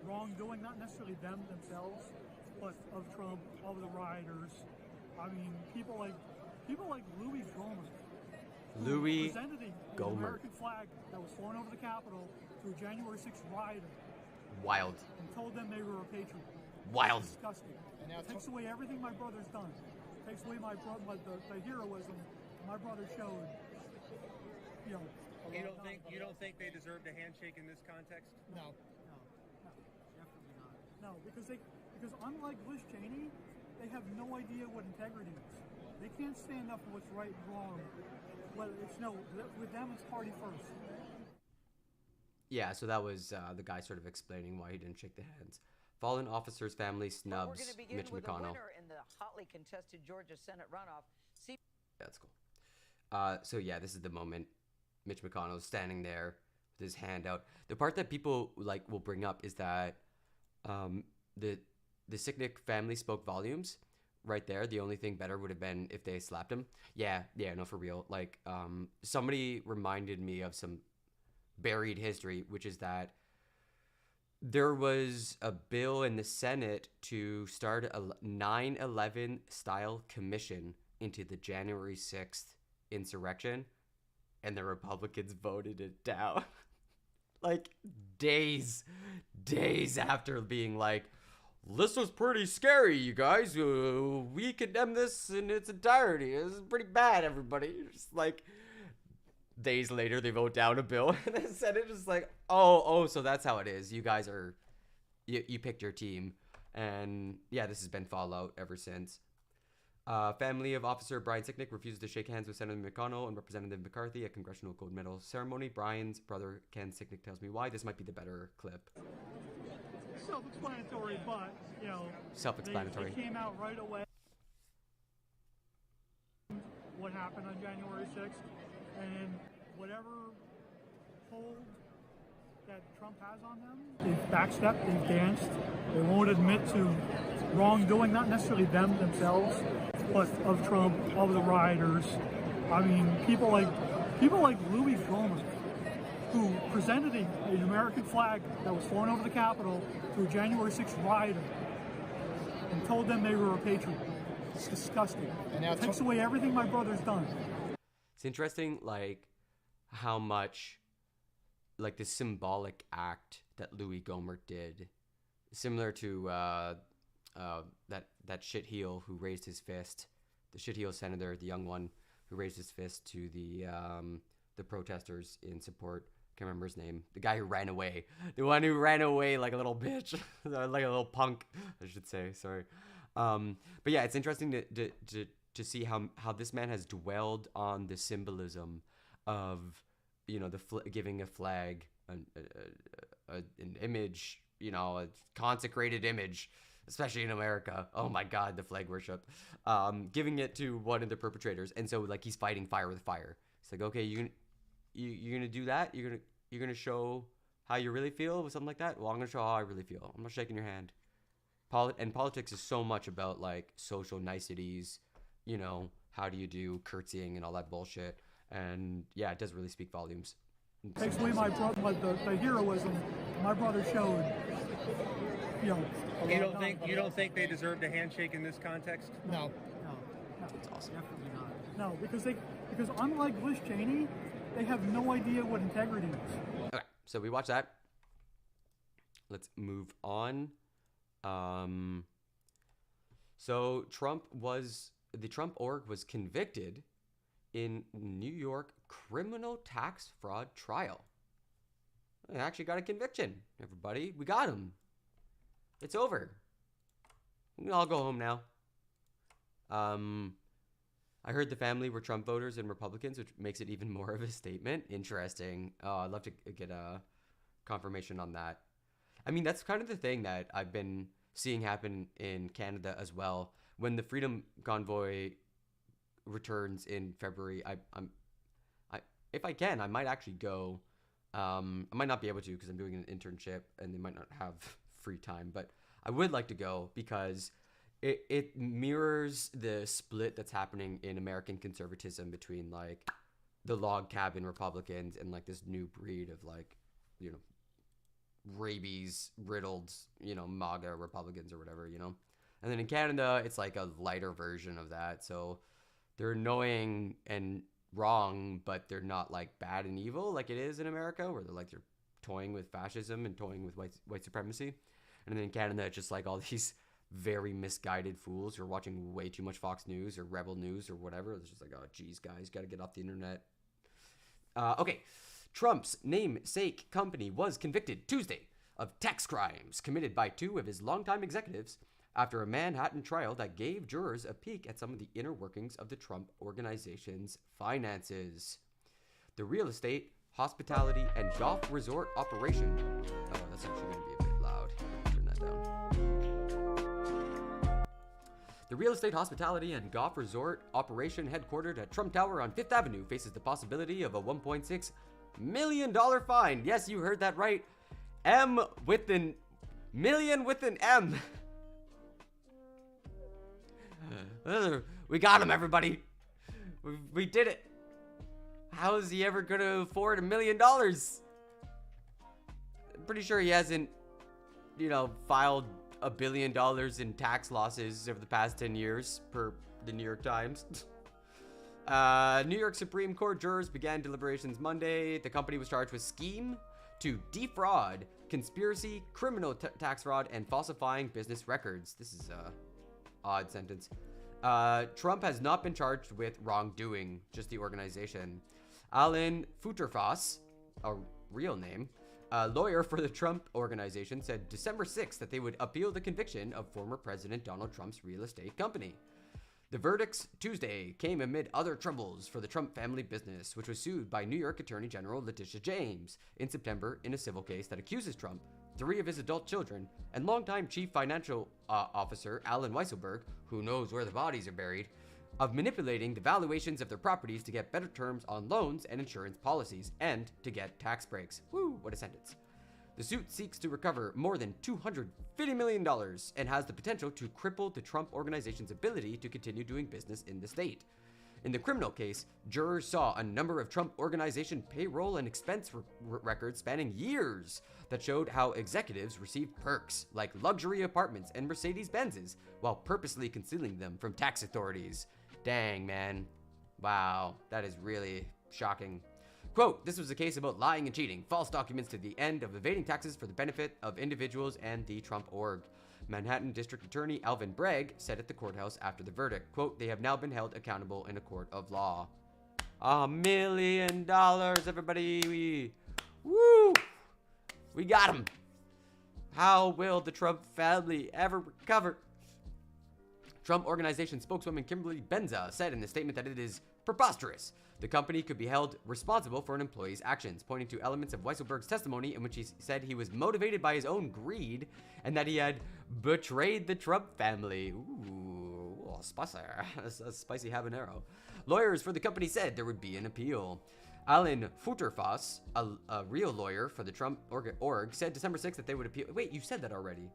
wrongdoing, not necessarily them themselves, but of Trump, of the rioters. I mean, people like Louis Gohmert. Louis Presented the Gohmert. American flag that was flown over the Capitol to a January 6th rioter Wild. and told them they were a patriot. Wild. It's disgusting. It takes away everything my brother's done. It takes away the heroism my brother showed. You know. You don't think they deserved a handshake in this context? No, definitely not. No, because unlike Liz Cheney, they have no idea what integrity is. They can't stand up for what's right and wrong. With them, it's party first. Yeah, so that was the guy sort of explaining why he didn't shake the hands. Fallen officer's family snubs We're going to begin Mitch with McConnell. the winner in the hotly contested Georgia Senate runoff. Yeah, that's cool. So yeah, this is the moment. Mitch McConnell is standing there with his hand out. The part that people like will bring up is that the Sicknick family spoke volumes. Right there, the only thing better would have been if they slapped him. Yeah, no, for real. Like, somebody reminded me of some buried history, which is that there was a bill in the Senate to start a 9/11 style commission into the January 6th insurrection, and the Republicans voted it down. Like, days after being like, this was pretty scary, you guys. We condemn this in its entirety. This is pretty bad, everybody. Just like days later, they vote down a bill, and the Senate is like, oh, so that's how it is. You guys are, you picked your team, and yeah, this has been fallout ever since. Family of Officer Brian Sicknick refuses to shake hands with Senator McConnell and Representative McCarthy at Congressional Gold Medal ceremony. Brian's brother Ken Sicknick tells me why. This might be the better clip. Self-explanatory, but, you know, Self-explanatory. They came out right away. What happened on January 6th, and whatever hold that Trump has on them, they've backstepped, they've danced. They won't admit to wrongdoing, not necessarily them themselves, but of Trump, of the rioters. I mean, people like Louis Gohmert, who presented an American flag that was flown over the Capitol to a January 6th rioter and told them they were a patriot. It's disgusting. It takes away everything my brother's done. It's interesting, like, how much, like, the symbolic act that Louis Gohmert did, similar to that shitheel who raised his fist, the shitheel senator, the young one who raised his fist to the protesters in support. Can't remember his name. The guy who ran away. The one who ran away like a little bitch. Like a little punk, I should say. Sorry. But yeah, it's interesting to see how this man has dwelled on the symbolism of, you know, giving a flag, an image, you know, a consecrated image, especially in America. Oh my God, the flag worship. Giving it to one of the perpetrators. And so, like, he's fighting fire with fire. It's like, okay, you're gonna do that? You're gonna show how you really feel with something like that? Well, I'm gonna show how I really feel. I'm not shaking your hand. And politics is so much about, like, social niceties, you know, how do you do curtsying and all that bullshit. And yeah, it does really speak volumes. It takes away the heroism my brother showed. You know. You don't think they deserved a handshake in this context? No. That's awesome. Definitely not. No, because unlike Liz Cheney, they have no idea what integrity is. Okay, so we watched that. Let's move on. So the Trump org was convicted in New York criminal tax fraud trial. I actually got a conviction, everybody. We got him. It's over. We can all go home now. I heard the family were Trump voters and Republicans, which makes it even more of a statement. Interesting. I'd love to get a confirmation on that. I mean, that's kind of the thing that I've been seeing happen in Canada as well. When the Freedom Convoy returns in February, if I can, I might actually go. I might not be able to because I'm doing an internship and they might not have free time, but I would like to go because it mirrors the split that's happening in American conservatism between like the log cabin Republicans and like this new breed of like, you know, rabies riddled, you know, MAGA Republicans or whatever, you know. And then in Canada, it's like a lighter version of that. So they're annoying and wrong, but they're not like bad and evil like it is in America, where they're toying with fascism and toying with white supremacy. And then in Canada, it's just like all these very misguided fools who are watching way too much Fox News or Rebel News or whatever. It's just like, oh, geez, guys, got to get off the internet. Okay. Trump's namesake company was convicted Tuesday of tax crimes committed by 2 of his longtime executives after a Manhattan trial that gave jurors a peek at some of the inner workings of the Trump organization's finances. The real estate, hospitality, and golf resort operation. Oh, that's actually going to be a bit loud. Turn that down. The real estate, hospitality, and golf resort operation headquartered at Trump Tower on 5th Avenue faces the possibility of a $1.6 million fine. Yes, you heard that right. M with an million with an M. We got him, everybody. We did it. How is he ever gonna afford $1 million? I'm pretty sure he hasn't, you know, filed $1 billion in tax losses over the past 10 years per the New York Times. New York Supreme Court jurors began deliberations Monday. The company was charged with scheme to defraud, conspiracy, criminal tax fraud, and falsifying business records. This is a odd sentence. Trump has not been charged with wrongdoing, just the organization. Alan Futerfas, a real name, a lawyer for the Trump organization, said December 6th that they would appeal the conviction of former President Donald Trump's real estate company. The verdicts Tuesday came amid other troubles for the Trump family business, which was sued by New York Attorney General Letitia James in September in a civil case that accuses Trump, 3 of his adult children, and longtime chief financial officer Alan Weisselberg, who knows where the bodies are buried, of manipulating the valuations of their properties to get better terms on loans and insurance policies and to get tax breaks. Woo, what a sentence. The suit seeks to recover more than $250 million and has the potential to cripple the Trump organization's ability to continue doing business in the state. In the criminal case, jurors saw a number of Trump organization payroll and expense records spanning years that showed how executives received perks like luxury apartments and Mercedes-Benzes while purposely concealing them from tax authorities. Dang, man. Wow, that is really shocking. Quote, this was a case about lying and cheating, false documents to the end of evading taxes for the benefit of individuals and the Trump org. Manhattan District Attorney Alvin Bragg said at the courthouse after the verdict, quote, they have now been held accountable in a court of law. $1 million, everybody. Woo! We got him. How will the Trump family ever recover? Trump Organization spokeswoman Kimberly Benza said in a statement that it is preposterous. The company could be held responsible for an employee's actions, pointing to elements of Weisselberg's testimony in which he said he was motivated by his own greed and that he had betrayed the Trump family. Ooh, spicy. That's a spicy habanero. Lawyers for the company said there would be an appeal. Alan Futerfas, a real lawyer for the Trump org, said December 6th that they would appeal. Wait, you said that already.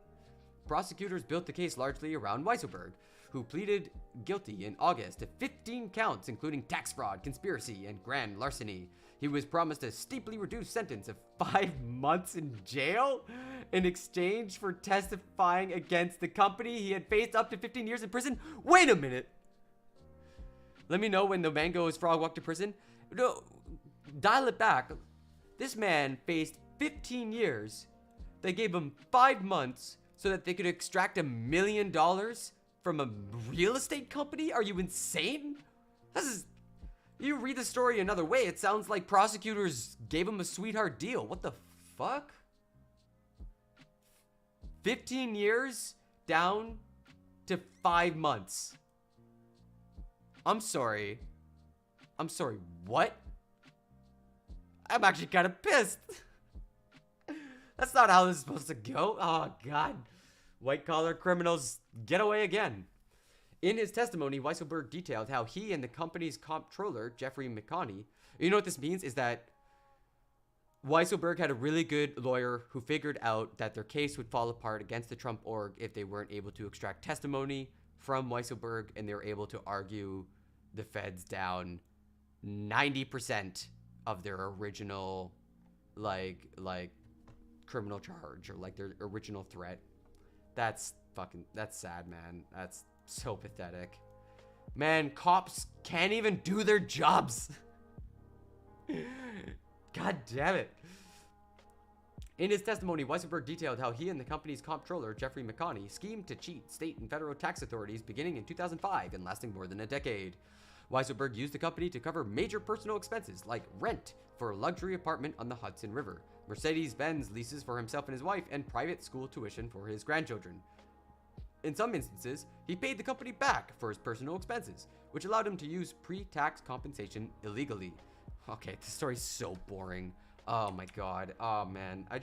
Prosecutors built the case largely around Weisselberg, who pleaded guilty in August to 15 counts, including tax fraud, conspiracy, and grand larceny. He was promised a steeply reduced sentence of 5 months in jail in exchange for testifying against the company. He had faced up to 15 years in prison. Wait a minute. Let me know when the mango's frog walked to prison. No, dial it back. This man faced 15 years. They gave him 5 months so that they could extract $1 million from a real estate company? Are you insane? You read the story another way, it sounds like prosecutors gave him a sweetheart deal. What the fuck? 15 years down to 5 months. I'm sorry, what? I'm actually kind of pissed. That's not how this is supposed to go. Oh, God. White-collar criminals get away again. In his testimony, Weisselberg detailed how he and the company's comptroller, Jeffrey McConnell, you know what this means is that Weisselberg had a really good lawyer who figured out that their case would fall apart against the Trump org if they weren't able to extract testimony from Weisselberg, and they were able to argue the feds down 90% of their original like criminal charge, or like their original threat. That's sad, man. That's so pathetic. Man, cops can't even do their jobs. God damn it. In his testimony, Weisselberg detailed how he and the company's comptroller, Jeffrey McConnell, schemed to cheat state and federal tax authorities beginning in 2005 and lasting more than a decade. Weisselberg used the company to cover major personal expenses like rent for a luxury apartment on the Hudson River, Mercedes-Benz leases for himself and his wife, and private school tuition for his grandchildren. In some instances, he paid the company back for his personal expenses, which allowed him to use pre-tax compensation illegally. Okay, this story's so boring. Oh my god. Oh man. I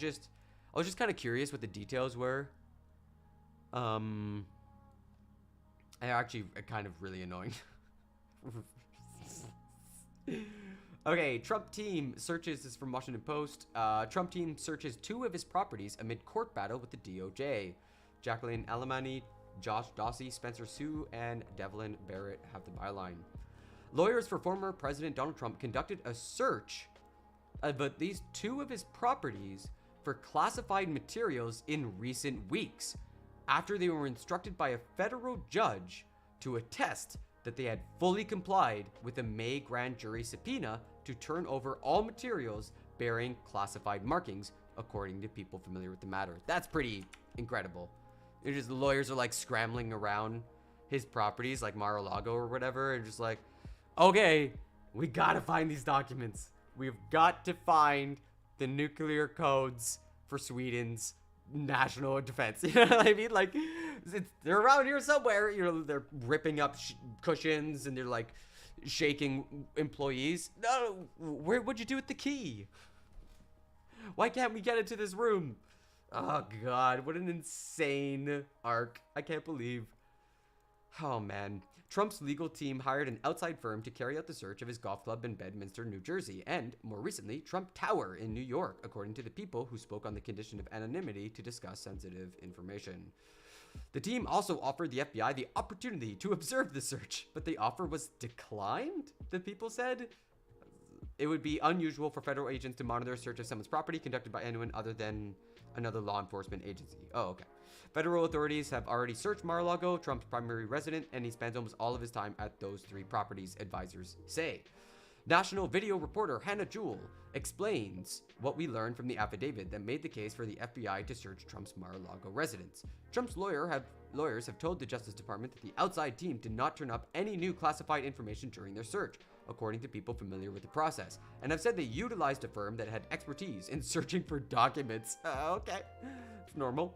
was just kind of curious what the details were. Actually kind of really annoying. Okay, Trump team searches, this is from Washington Post. Trump team searches 2 of his properties amid court battle with the DOJ. Jacqueline Alemany, Josh Dawsey, Spencer Sue, and Devlin Barrett have the byline. Lawyers for former President Donald Trump conducted a search of at least 2 of his properties for classified materials in recent weeks, after they were instructed by a federal judge to attest that they had fully complied with a May grand jury subpoena to turn over all materials bearing classified markings, according to people familiar with the matter. That's pretty incredible. It's just the lawyers are like scrambling around his properties, like Mar-a-Lago or whatever, and just like, okay, we gotta find these documents. We've got to find the nuclear codes for Sweden's national defense. You know what I mean? Like, they're around here somewhere. You know, they're ripping up cushions and they're like shaking employees. No, what'd you do with the key? Why can't we get into this room? Oh god, what an insane arc. I can't believe. Oh man. Trump's legal team hired an outside firm to carry out the search of his golf club in Bedminster, New Jersey, and, more recently, Trump Tower in New York, according to the people who spoke on the condition of anonymity to discuss sensitive information. The team also offered the FBI the opportunity to observe the search, but the offer was declined, the people said. It would be unusual for federal agents to monitor a search of someone's property conducted by anyone other than another law enforcement agency. Oh, okay. Federal authorities have already searched Mar-a-Lago, Trump's primary resident, and he spends almost all of his time at those 3 properties, advisors say. National video reporter Hannah Jewell explains what we learned from the affidavit that made the case for the FBI to search Trump's Mar-a-Lago residence. Trump's lawyers have told the Justice Department that the outside team did not turn up any new classified information during their search, according to people familiar with the process, and have said they utilized a firm that had expertise in searching for documents. Okay, it's normal.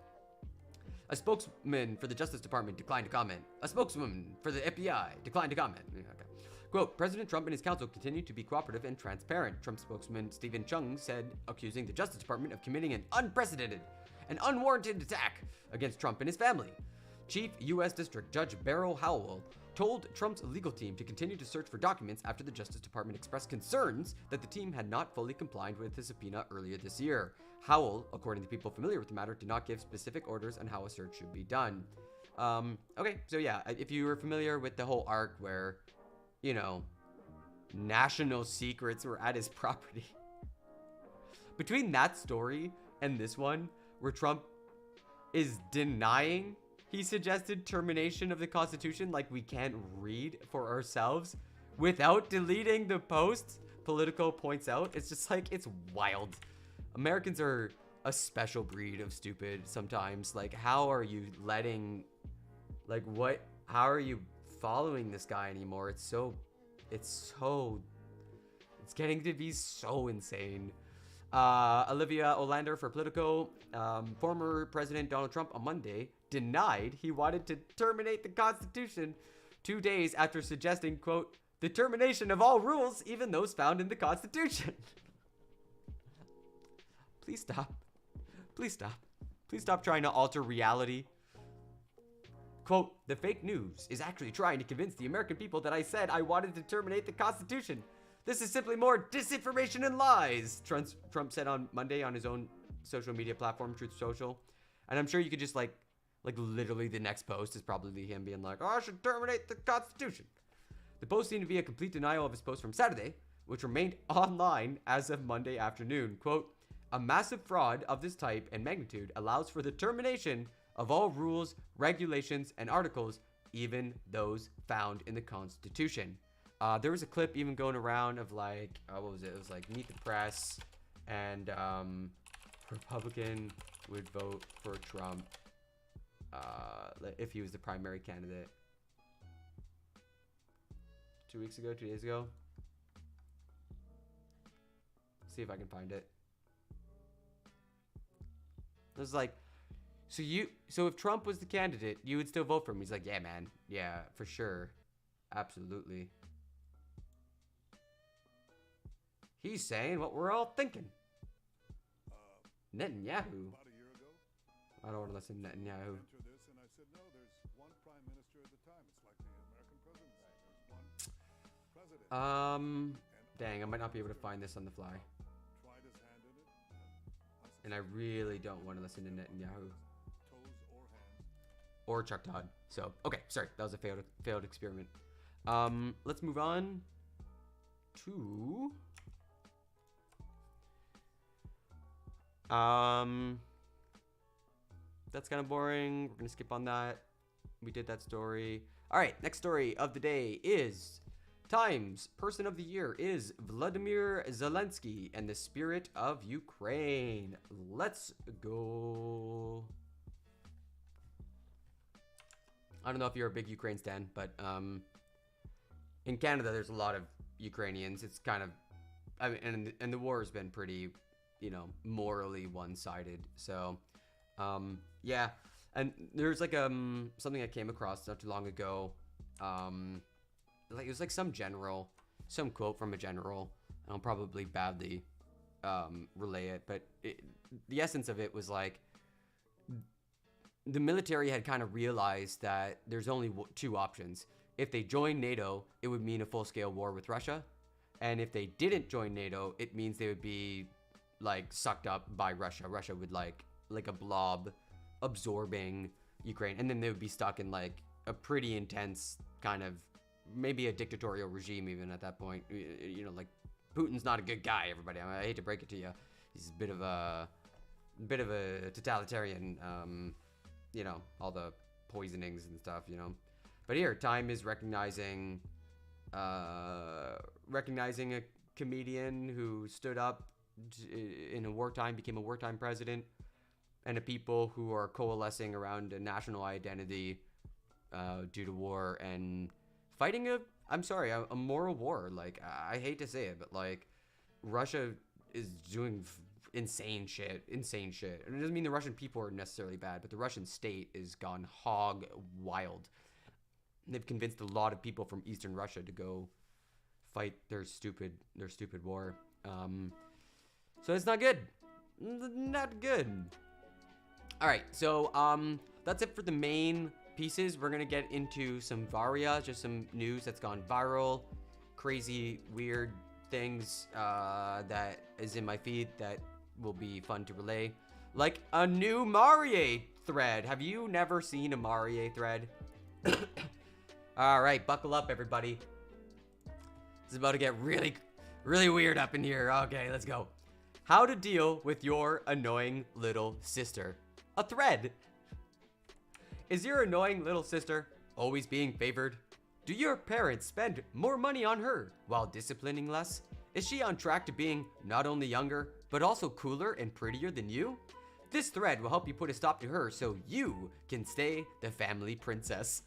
A spokesman for the Justice Department declined to comment. A spokeswoman for the FBI declined to comment. Okay. Quote, President Trump and his counsel continue to be cooperative and transparent, Trump spokesman Stephen Chung said, accusing the Justice Department of committing an unprecedented and unwarranted attack against Trump and his family. Chief U.S. District Judge Beryl Howell told Trump's legal team to continue to search for documents after the Justice Department expressed concerns that the team had not fully complied with the subpoena earlier this year. Howell, according to people familiar with the matter, did not give specific orders on how a search should be done. Okay, so yeah, if you were familiar with the whole arc where, you know, national secrets were at his property. Between that story and this one, where Trump is denying he suggested termination of the Constitution, like we can't read for ourselves, without deleting the posts, Politico points out, it's just like, it's wild. Americans are a special breed of stupid sometimes. Like, how are you letting, like, what, how are you following this guy anymore? It's getting to be so insane. Olivia Olander for Politico, former President Donald Trump on Monday denied he wanted to terminate the Constitution 2 days after suggesting, quote, the termination of all rules, even those found in the Constitution. Please stop. Please stop. Please stop trying to alter reality. Quote, the fake news is actually trying to convince the American people that I said I wanted to terminate the Constitution. This is simply more disinformation and lies, Trump said on Monday on his own social media platform, Truth Social. And I'm sure you could just like literally the next post is probably him being like, oh, I should terminate the Constitution. The post seemed to be a complete denial of his post from Saturday, which remained online as of Monday afternoon. Quote, a massive fraud of this type and magnitude allows for the termination of all rules, regulations, and articles, even those found in the Constitution. There was a clip even going around of like, what was it? It was like Meet the Press and Republican would vote for Trump if he was the primary candidate. 2 days ago. See if I can find it. It was like, so if Trump was the candidate, you would still vote for him. He's like, yeah, man. Yeah, for sure. Absolutely. He's saying what we're all thinking. Netanyahu. I don't want to listen to Netanyahu. Dang, I might not be able to find this on the fly. And I really don't want to listen to Netanyahu. Or Chuck Todd. So, okay, sorry. That was a failed experiment. Let's move on to... that's kind of boring. We're going to skip on that. We did that story. All right, next story of the day is... Times Person of the Year is Vladimir Zelenskyy and the Spirit of Ukraine. Let's go. I don't know if you're a big Ukraine stan, but in Canada there's a lot of Ukrainians. It's kind of, I mean, and the war has been pretty, you know, morally one-sided. So, yeah. And there's like something I came across not too long ago. Like it was like some quote from a general. I'll probably badly relay it, but the essence of it was like the military had kind of realized that there's only two options. If they join NATO, it would mean a full-scale war with Russia, and if they didn't join NATO, it means they would be like sucked up by Russia. Russia would like a blob absorbing Ukraine, and then they would be stuck in like a pretty intense kind of maybe a dictatorial regime even at that point. You know, like Putin's not a good guy, everybody. I hate to break it to you. He's a bit of a totalitarian, you know, all the poisonings and stuff, you know. But here, Time is recognizing a comedian who stood up in a wartime, became a wartime president, and a people who are coalescing around a national identity due to war and fighting a moral war. Like, I hate to say it, but like Russia is doing insane shit. And it doesn't mean the Russian people are necessarily bad, but the Russian state is gone hog wild. They've convinced a lot of people from Eastern Russia to go fight their stupid war. So it's not good. Not good. All right, so that's it for the main pieces. We're gonna get into some Varia, just some news that's gone viral, crazy, weird things that is in my feed that will be fun to relay, like a new Marie thread. Have you never seen a Marie thread? All right, buckle up, everybody. This is about to get really, really weird up in here. Okay, let's go. How to deal with your annoying little sister. A thread. Is your annoying little sister always being favored? Do your parents spend more money on her while disciplining less? Is she on track to being not only younger, but also cooler and prettier than you? This thread will help you put a stop to her so you can stay the family princess.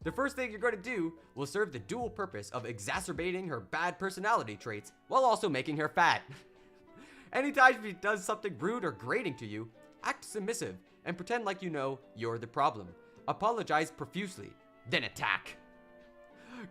The first thing you're going to do will serve the dual purpose of exacerbating her bad personality traits while also making her fat. Anytime she does something rude or grating to you, act submissive and pretend like you know you're the problem. Apologize profusely, then attack.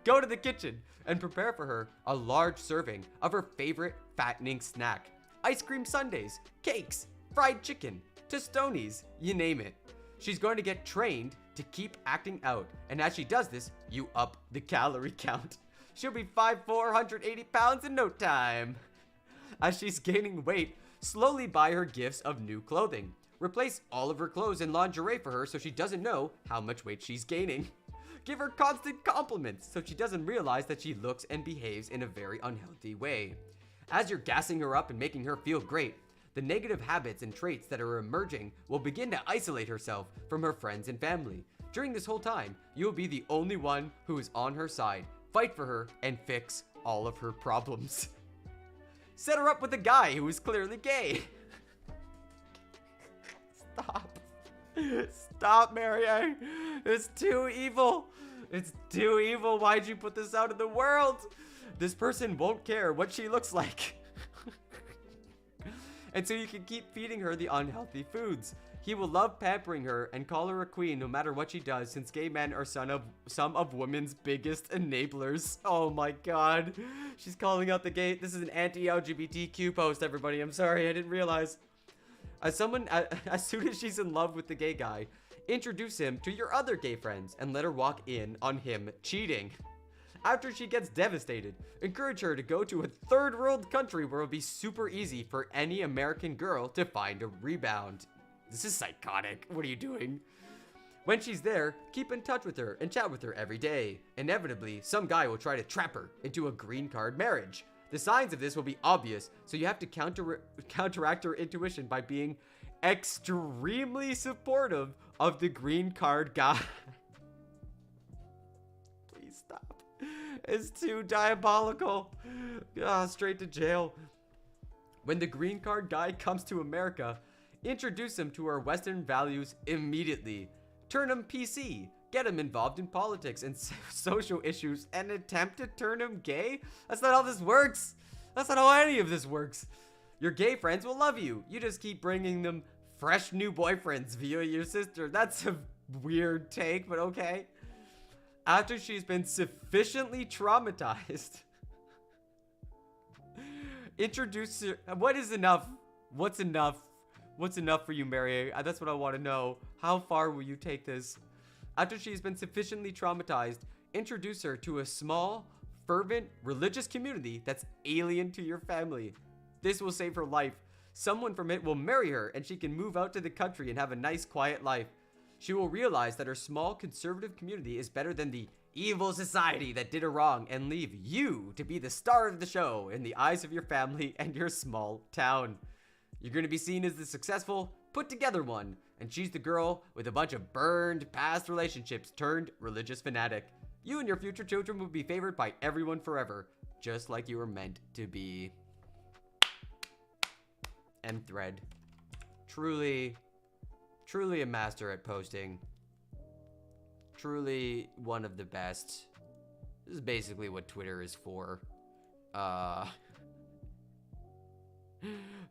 Go to the kitchen and prepare for her a large serving of her favorite fattening snack. Ice cream sundaes, cakes, fried chicken, tostonis, you name it. She's going to get trained to keep acting out. And as she does this, you up the calorie count. She'll be 480 pounds in no time. As she's gaining weight, slowly buy her gifts of new clothing. Replace all of her clothes in lingerie for her so she doesn't know how much weight she's gaining. Give her constant compliments so she doesn't realize that she looks and behaves in a very unhealthy way. As you're gassing her up and making her feel great, the negative habits and traits that are emerging will begin to isolate herself from her friends and family. During this whole time, you'll be the only one who is on her side. Fight for her and fix all of her problems. Set her up with a guy who is clearly gay. Stop. Stop, Mary. It's too evil. It's too evil. Why'd you put this out in the world? This person won't care what she looks like. And so you can keep feeding her the unhealthy foods. He will love pampering her and call her a queen no matter what she does, since gay men are some of women's biggest enablers. Oh my god. She's calling out the gay. This is an anti-LGBTQ post, everybody. I'm sorry, I didn't realize. As soon as she's in love with the gay guy, introduce him to your other gay friends and let her walk in on him cheating. After she gets devastated, encourage her to go to a third world country where it'll be super easy for any American girl to find a rebound. This is psychotic. What are you doing? When she's there, keep in touch with her and chat with her every day. Inevitably, some guy will try to trap her into a green card marriage. The signs of this will be obvious, so you have to counteract her intuition by being extremely supportive of the green card guy. Please stop. It's too diabolical. Straight to jail. When the green card guy comes to America, introduce him to our Western values immediately. Turn him PC. Get him involved in politics and social issues and attempt to turn him gay? That's not how this works. That's not how any of this works. Your gay friends will love you. You just keep bringing them fresh new boyfriends via your sister. That's a weird take, but okay. After she's been sufficiently traumatized, introduce her. What is enough? What's enough? What's enough for you, Mary? That's what I want to know. How far will you take this? After she's been sufficiently traumatized, introduce her to a small, fervent, religious community that's alien to your family. This will save her life. Someone from it will marry her and she can move out to the country and have a nice, quiet life. She will realize that her small, conservative community is better than the evil society that did her wrong and leave you to be the star of the show in the eyes of your family and your small town. You're going to be seen as the successful, put-together one, and she's the girl with a bunch of burned past relationships turned religious fanatic. You and your future children will be favored by everyone forever, just like you were meant to be. End thread. Truly a master at posting. Truly one of the best. This is basically what Twitter is for.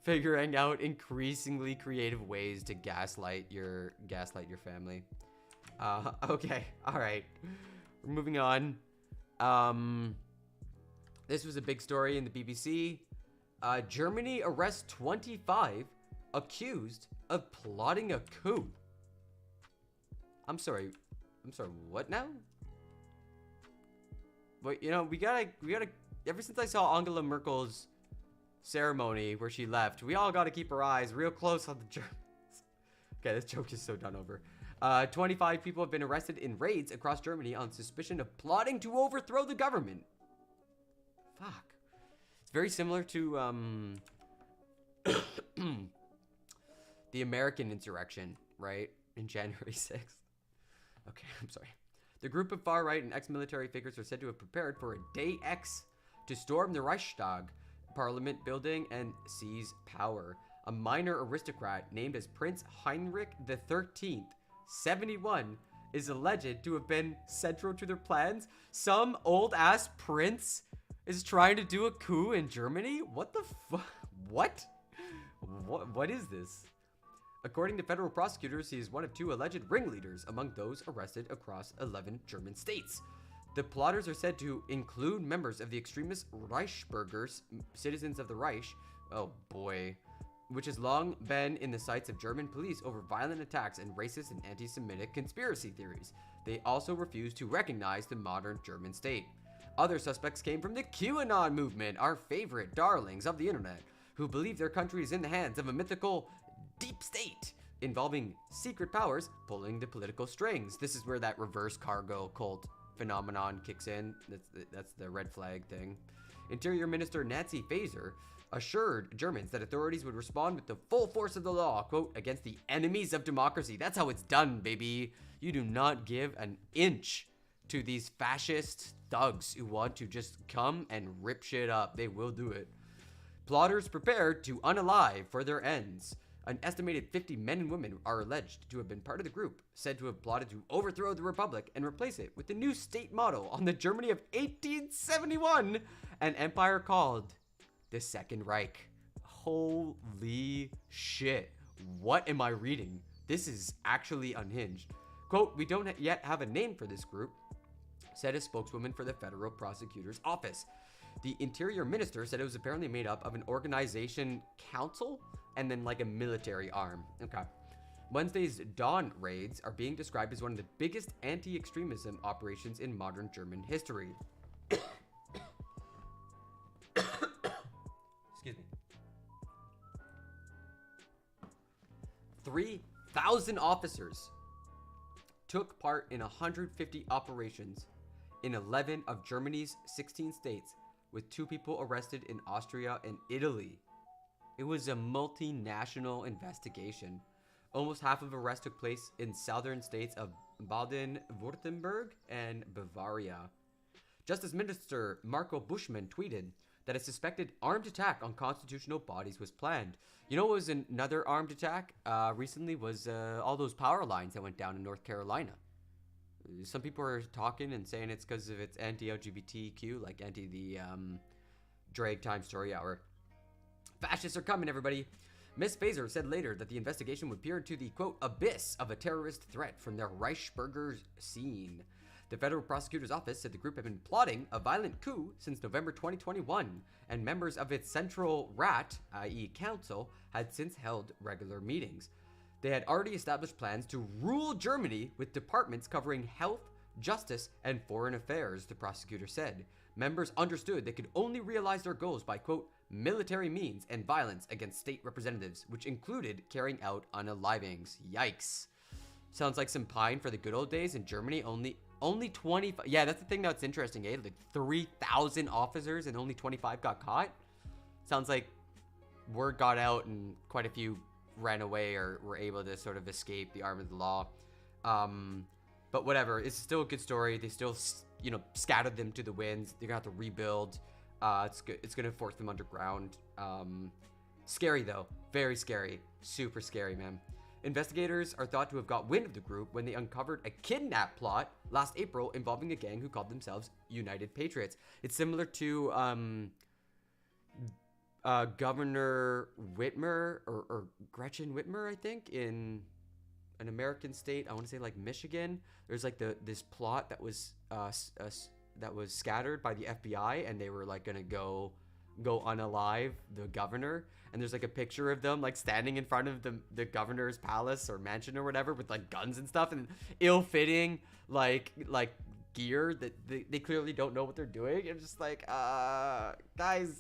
Figuring out increasingly creative ways to gaslight your family. Okay, all right. We're moving on. This was a big story in the BBC. Germany arrests 25 accused of plotting a coup. I'm sorry, what now? But you know, we gotta, ever since I saw Angela Merkel's ceremony where she left, we all gotta keep our eyes real close on the Germans. Okay, this joke is so done over. 25 people have been arrested in raids across Germany on suspicion of plotting to overthrow the government. Fuck. It's very similar to, the American insurrection, right? In January 6th. Okay, I'm sorry. The group of far-right and ex-military figures are said to have prepared for a Day X to storm the Reichstag Parliament building and seize power. A minor aristocrat named as Prince Heinrich XIII, 71, is alleged to have been central to their plans. Some old-ass prince is trying to do a coup in Germany? What the fuck? What? What is this? According to federal prosecutors, he is one of 2 alleged ringleaders among those arrested across 11 German states. The plotters are said to include members of the extremist Reichsbürgers, citizens of the Reich. Oh boy. which has long been in the sights of German police over violent attacks and racist and anti-Semitic conspiracy theories. They also refuse to recognize the modern German state. Other suspects came from the QAnon movement, our favorite darlings of the internet, who believe their country is in the hands of a mythical deep state involving secret powers pulling the political strings. This is where that reverse cargo cult phenomenon kicks in. That's the red flag thing. Interior Minister Nancy Faeser assured Germans that authorities would respond with the full force of the law, quote, against the enemies of democracy. That's how it's done, baby. You do not give an inch to these fascist thugs who want to just come and rip shit up. They will do it. Plotters prepared to unalive for their ends. An estimated 50 men and women are alleged to have been part of the group, said to have plotted to overthrow the republic and replace it with the new state model on the Germany of 1871, an empire called the Second Reich. Holy shit. What am I reading? This is actually unhinged. Quote, we don't yet have a name for this group, said a spokeswoman for the federal prosecutor's office. The interior minister said it was apparently made up of an organization council and then like a military arm. Okay. Wednesday's Dawn raids are being described as one of the biggest anti-extremism operations in modern German history. Excuse me. 3,000 officers took part in 150 operations in 11 of Germany's 16 states, with 2 people arrested in Austria and Italy. It was a multinational investigation. Almost half of arrests took place in southern states of Baden-Württemberg and Bavaria. Justice Minister Marco Buschmann tweeted that a suspected armed attack on constitutional bodies was planned. You know what was another armed attack recently was all those power lines that went down in North Carolina. Some people are talking and saying it's because of its anti-LGBTQ, like anti the drag time story hour. Fascists are coming, everybody. Ms. Faeser said later that the investigation would peer into the, quote, abyss of a terrorist threat from their Reichsbürger scene. The federal prosecutor's office said the group had been plotting a violent coup since November 2021, and members of its Central Rat, i.e. council, had since held regular meetings. They had already established plans to rule Germany with departments covering health, justice, and foreign affairs, the prosecutor said. Members understood they could only realize their goals by, quote, military means and violence against state representatives, which included carrying out unalivings. Yikes. Sounds like some pine for the good old days in Germany. Only 25. Yeah, that's the thing that's interesting, eh? Like 3,000 officers and only 25 got caught. Sounds like word got out and quite a few ran away or were able to sort of escape the arm of the law. But whatever, it's still a good story. They still, you know, scattered them to the winds. They're gonna have to rebuild. It's good. It's gonna force them underground. Scary though, very scary, super scary, man. Investigators are thought to have got wind of the group when they uncovered a kidnap plot last April involving a gang who called themselves United Patriots. It's similar to Governor Whitmer or Gretchen Whitmer, I think, in an American state. I want to say like Michigan. There's like this plot that was scattered by the FBI, and they were like gonna go unalive the governor. And there's like a picture of them like standing in front of the governor's palace or mansion or whatever with like guns and stuff and ill-fitting like gear that they clearly don't know what they're doing. I'm just like, guys,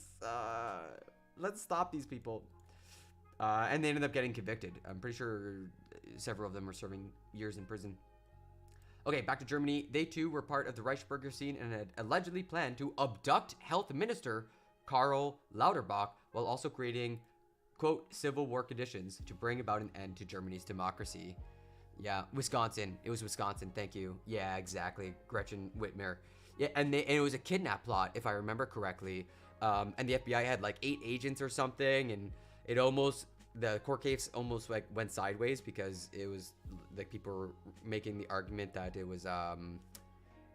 let's stop these people. And they ended up getting convicted. I'm pretty sure several of them were serving years in prison. Okay, back to Germany. They too were part of the Reichsbürger scene and had allegedly planned to abduct health minister Karl Lauterbach while also creating, quote, civil war conditions to bring about an end to Germany's democracy. Yeah, Wisconsin. It was Wisconsin. Thank you. Yeah, exactly. Gretchen Whitmer. Yeah, and it was a kidnap plot, if I remember correctly. And the FBI had like 8 agents or something, and the court case almost like went sideways because it was like people were making the argument that it was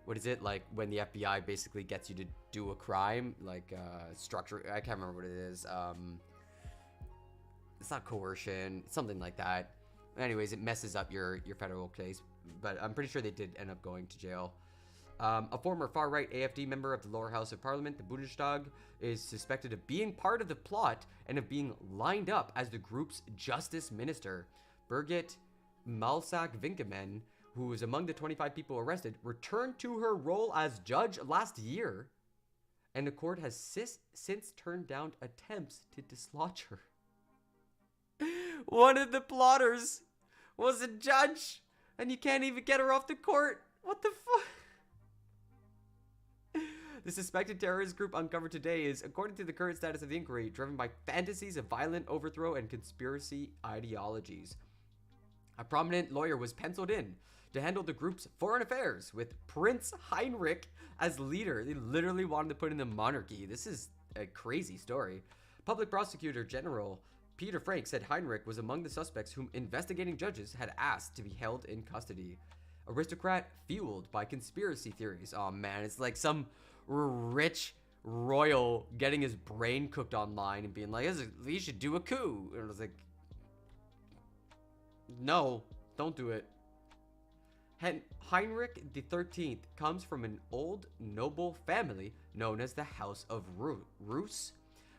what is it, like when the FBI basically gets you to do a crime, like structure, I can't remember what it is. It's not coercion, it's something like that. Anyways, it messes up your federal case, but I'm pretty sure they did end up going to jail. A former far-right AfD member of the lower house of parliament, the Bundestag, is suspected of being part of the plot and of being lined up as the group's justice minister. Birgit Malsack-Winkemann, who was among the 25 people arrested, returned to her role as judge last year, and the court has since turned down attempts to dislodge her. One of the plotters was a judge, and you can't even get her off the court. What the fuck? The suspected terrorist group uncovered today is, according to the current status of the inquiry, driven by fantasies of violent overthrow and conspiracy ideologies. A prominent lawyer was penciled in to handle the group's foreign affairs, with Prince Heinrich as leader. They literally wanted to put in the monarchy. This is a crazy story. Public Prosecutor General Peter Frank said Heinrich was among the suspects whom investigating judges had asked to be held in custody. Aristocrat fueled by conspiracy theories. Oh man, it's like some rich royal getting his brain cooked online and being like, "You should do a coup." And I was like, no, don't do it. Heinrich the 13th comes from an old noble family known as the House of Rus,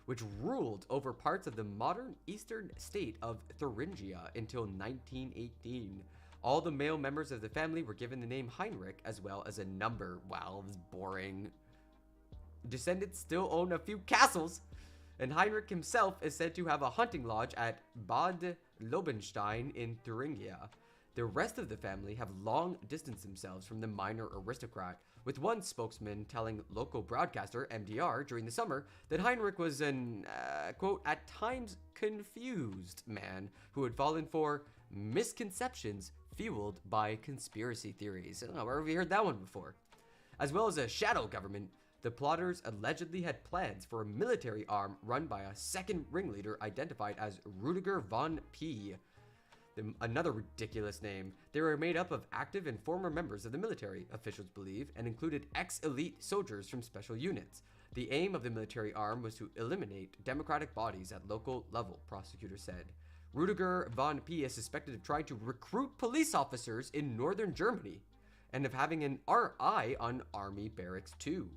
which ruled over parts of the modern eastern state of Thuringia until 1918. All the male members of the family were given the name Heinrich as well as a number. Wow, this is boring. Descendants still own a few castles, and Heinrich himself is said to have a hunting lodge at Bad Lobenstein in Thuringia. The rest of the family have long distanced themselves from the minor aristocrat, with one spokesman telling local broadcaster MDR during the summer that Heinrich was an, quote, at times confused man who had fallen for misconceptions fueled by conspiracy theories. I don't know, where have we heard that one before? As well as a shadow government, the plotters allegedly had plans for a military arm run by a second ringleader identified as Rudiger von P. Another ridiculous name. They were made up of active and former members of the military, officials believe, and included ex-elite soldiers from special units. The aim of the military arm was to eliminate democratic bodies at local level, prosecutors said. Rudiger von P is suspected of trying to recruit police officers in northern Germany and of having an eye on army barracks too.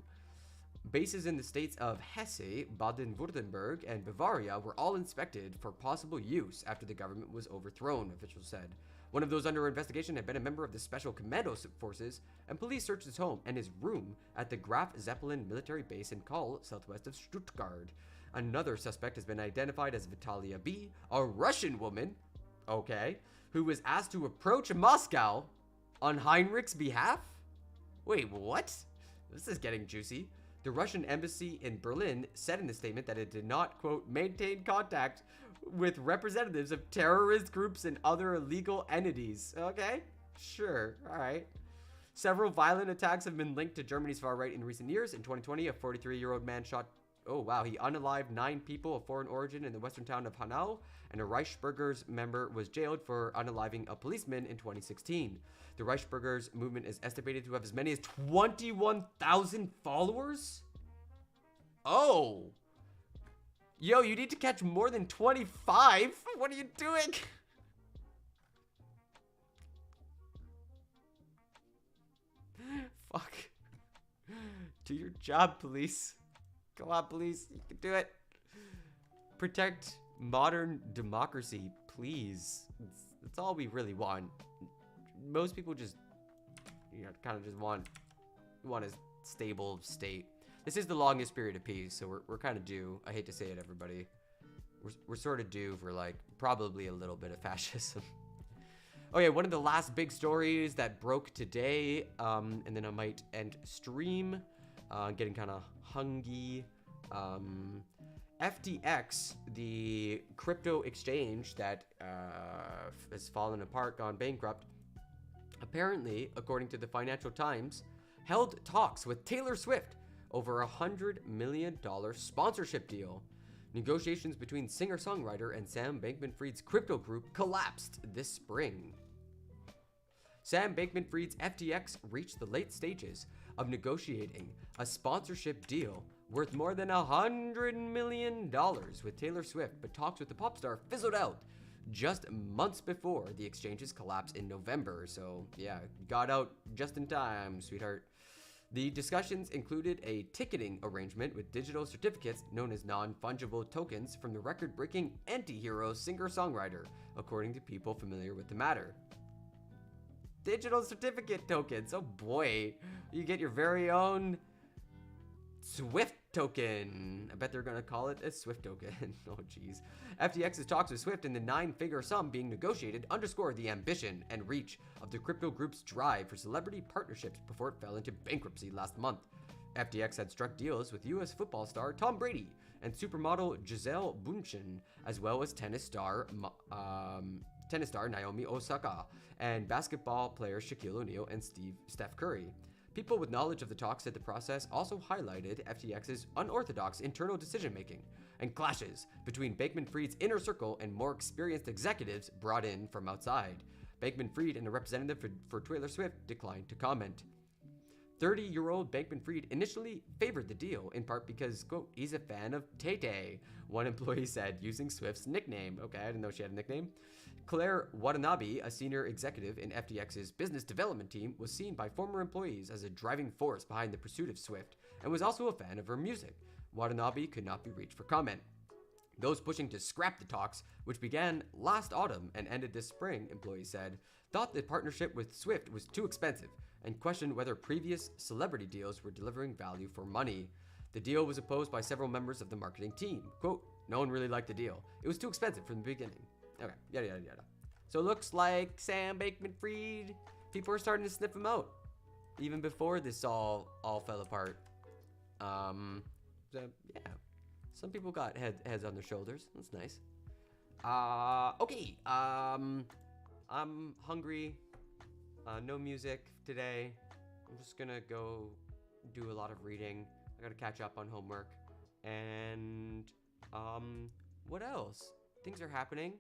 Bases in the states of Hesse, Baden-Württemberg, and Bavaria were all inspected for possible use after the government was overthrown, officials said. One of those under investigation had been a member of the Special Commando Forces, and police searched his home and his room at the Graf Zeppelin military base in Kahl, southwest of Stuttgart. Another suspect has been identified as Vitalia B., a Russian woman, okay, who was asked to approach Moscow on Heinrich's behalf? Wait, what? This is getting juicy. The Russian embassy in Berlin said in the statement that it did not, quote, maintain contact with representatives of terrorist groups and other illegal entities. Okay, sure, all right. Several violent attacks have been linked to Germany's far right in recent years. In 2020, a 43-year-old man shot, oh wow, he unalived 9 people of foreign origin in the western town of Hanau, and a Reichsbürger's member was jailed for unaliving a policeman in 2016. The Reichsbürger's movement is estimated to have as many as 21,000 followers? Oh. Yo, you need to catch more than 25? What are you doing? Fuck. Do your job, police. Come on, police. You can do it. Protect modern democracy, please. That's all we really want. Most people just, you know, kind of just want a stable state. This is the longest period of peace, so we're kind of due. I hate to say it, everybody. We're sort of due for, like, probably a little bit of fascism. Okay, one of the last big stories that broke today, and then I might end stream, getting kind of hungry. FTX, the crypto exchange that has fallen apart, gone bankrupt, apparently, according to the Financial Times, held talks with Taylor Swift over $100 million sponsorship deal. Negotiations between singer-songwriter and Sam Bankman-Fried's crypto group collapsed this spring. Sam Bankman-Fried's FTX reached the late stages of negotiating a sponsorship deal worth more than $100 million with Taylor Swift, but talks with the pop star fizzled out just months before the exchange's collapse in November. So yeah, got out just in time, sweetheart. The discussions included a ticketing arrangement with digital certificates known as non-fungible tokens from the record-breaking anti-hero singer-songwriter, according to people familiar with the matter. Digital certificate tokens, oh boy, you get your very own Swift token. I bet they're gonna call it a Swift token. Oh geez. FTX's talks with Swift and the 9-figure sum being negotiated underscore the ambition and reach of the crypto group's drive for celebrity partnerships before it fell into bankruptcy last month. FTX had struck deals with US football star Tom Brady and supermodel Gisele Bündchen, as well as tennis star Naomi Osaka and basketball players Shaquille O'Neal and Steph Curry. People with knowledge of the talks said the process also highlighted FTX's unorthodox internal decision-making and clashes between Bankman-Fried's inner circle and more experienced executives brought in from outside. Bankman-Fried and a representative for Taylor Swift declined to comment. 30-year-old Bankman-Fried initially favored the deal, in part because, quote, he's a fan of Tay-Tay, one employee said, using Swift's nickname. Okay, I didn't know she had a nickname. Claire Watanabe, a senior executive in FTX's business development team, was seen by former employees as a driving force behind the pursuit of Swift and was also a fan of her music. Watanabe could not be reached for comment. Those pushing to scrap the talks, which began last autumn and ended this spring, employees said, thought the partnership with Swift was too expensive and questioned whether previous celebrity deals were delivering value for money. The deal was opposed by several members of the marketing team. Quote, no one really liked the deal. It was too expensive from the beginning. Okay, yada, yada, yada. So it looks like Sam Bankman-Fried, people are starting to sniff him out, even before this all fell apart. So, yeah, some people got heads on their shoulders. That's nice. Okay, I'm hungry. No music today. I'm just gonna go do a lot of reading. I gotta catch up on homework. And, what else? Things are happening.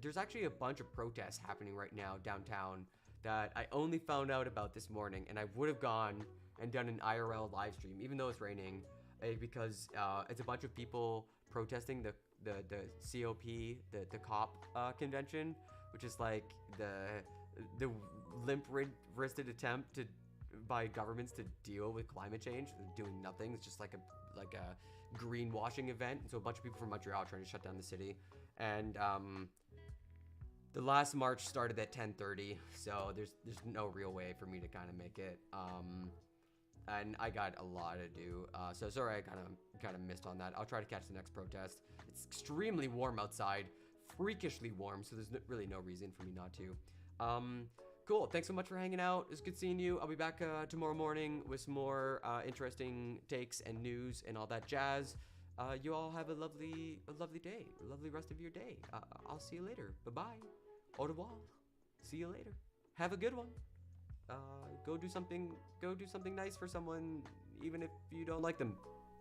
There's actually a bunch of protests happening right now downtown that I only found out about this morning, and I would have gone and done an IRL live stream, even though it's raining, because it's a bunch of people protesting the COP, the COP convention, which is like the limp-wristed attempt by governments to deal with climate change. They're doing nothing. It's just like a greenwashing event. And so a bunch of people from Montreal trying to shut down the city. And the last march started at 10:30, so there's no real way for me to kind of make it. And I got a lot to do, so sorry I kind of missed on that. I'll try to catch the next protest. It's extremely warm outside, freakishly warm, so there's really no reason for me not to. Cool, thanks so much for hanging out. It's good seeing you. I'll be back tomorrow morning with some more interesting takes and news and all that jazz. You all have a lovely day, a lovely rest of your day. I'll see you later. Bye-bye. Au revoir. See you later. Have a good one. Go do something nice for someone, even if you don't like them.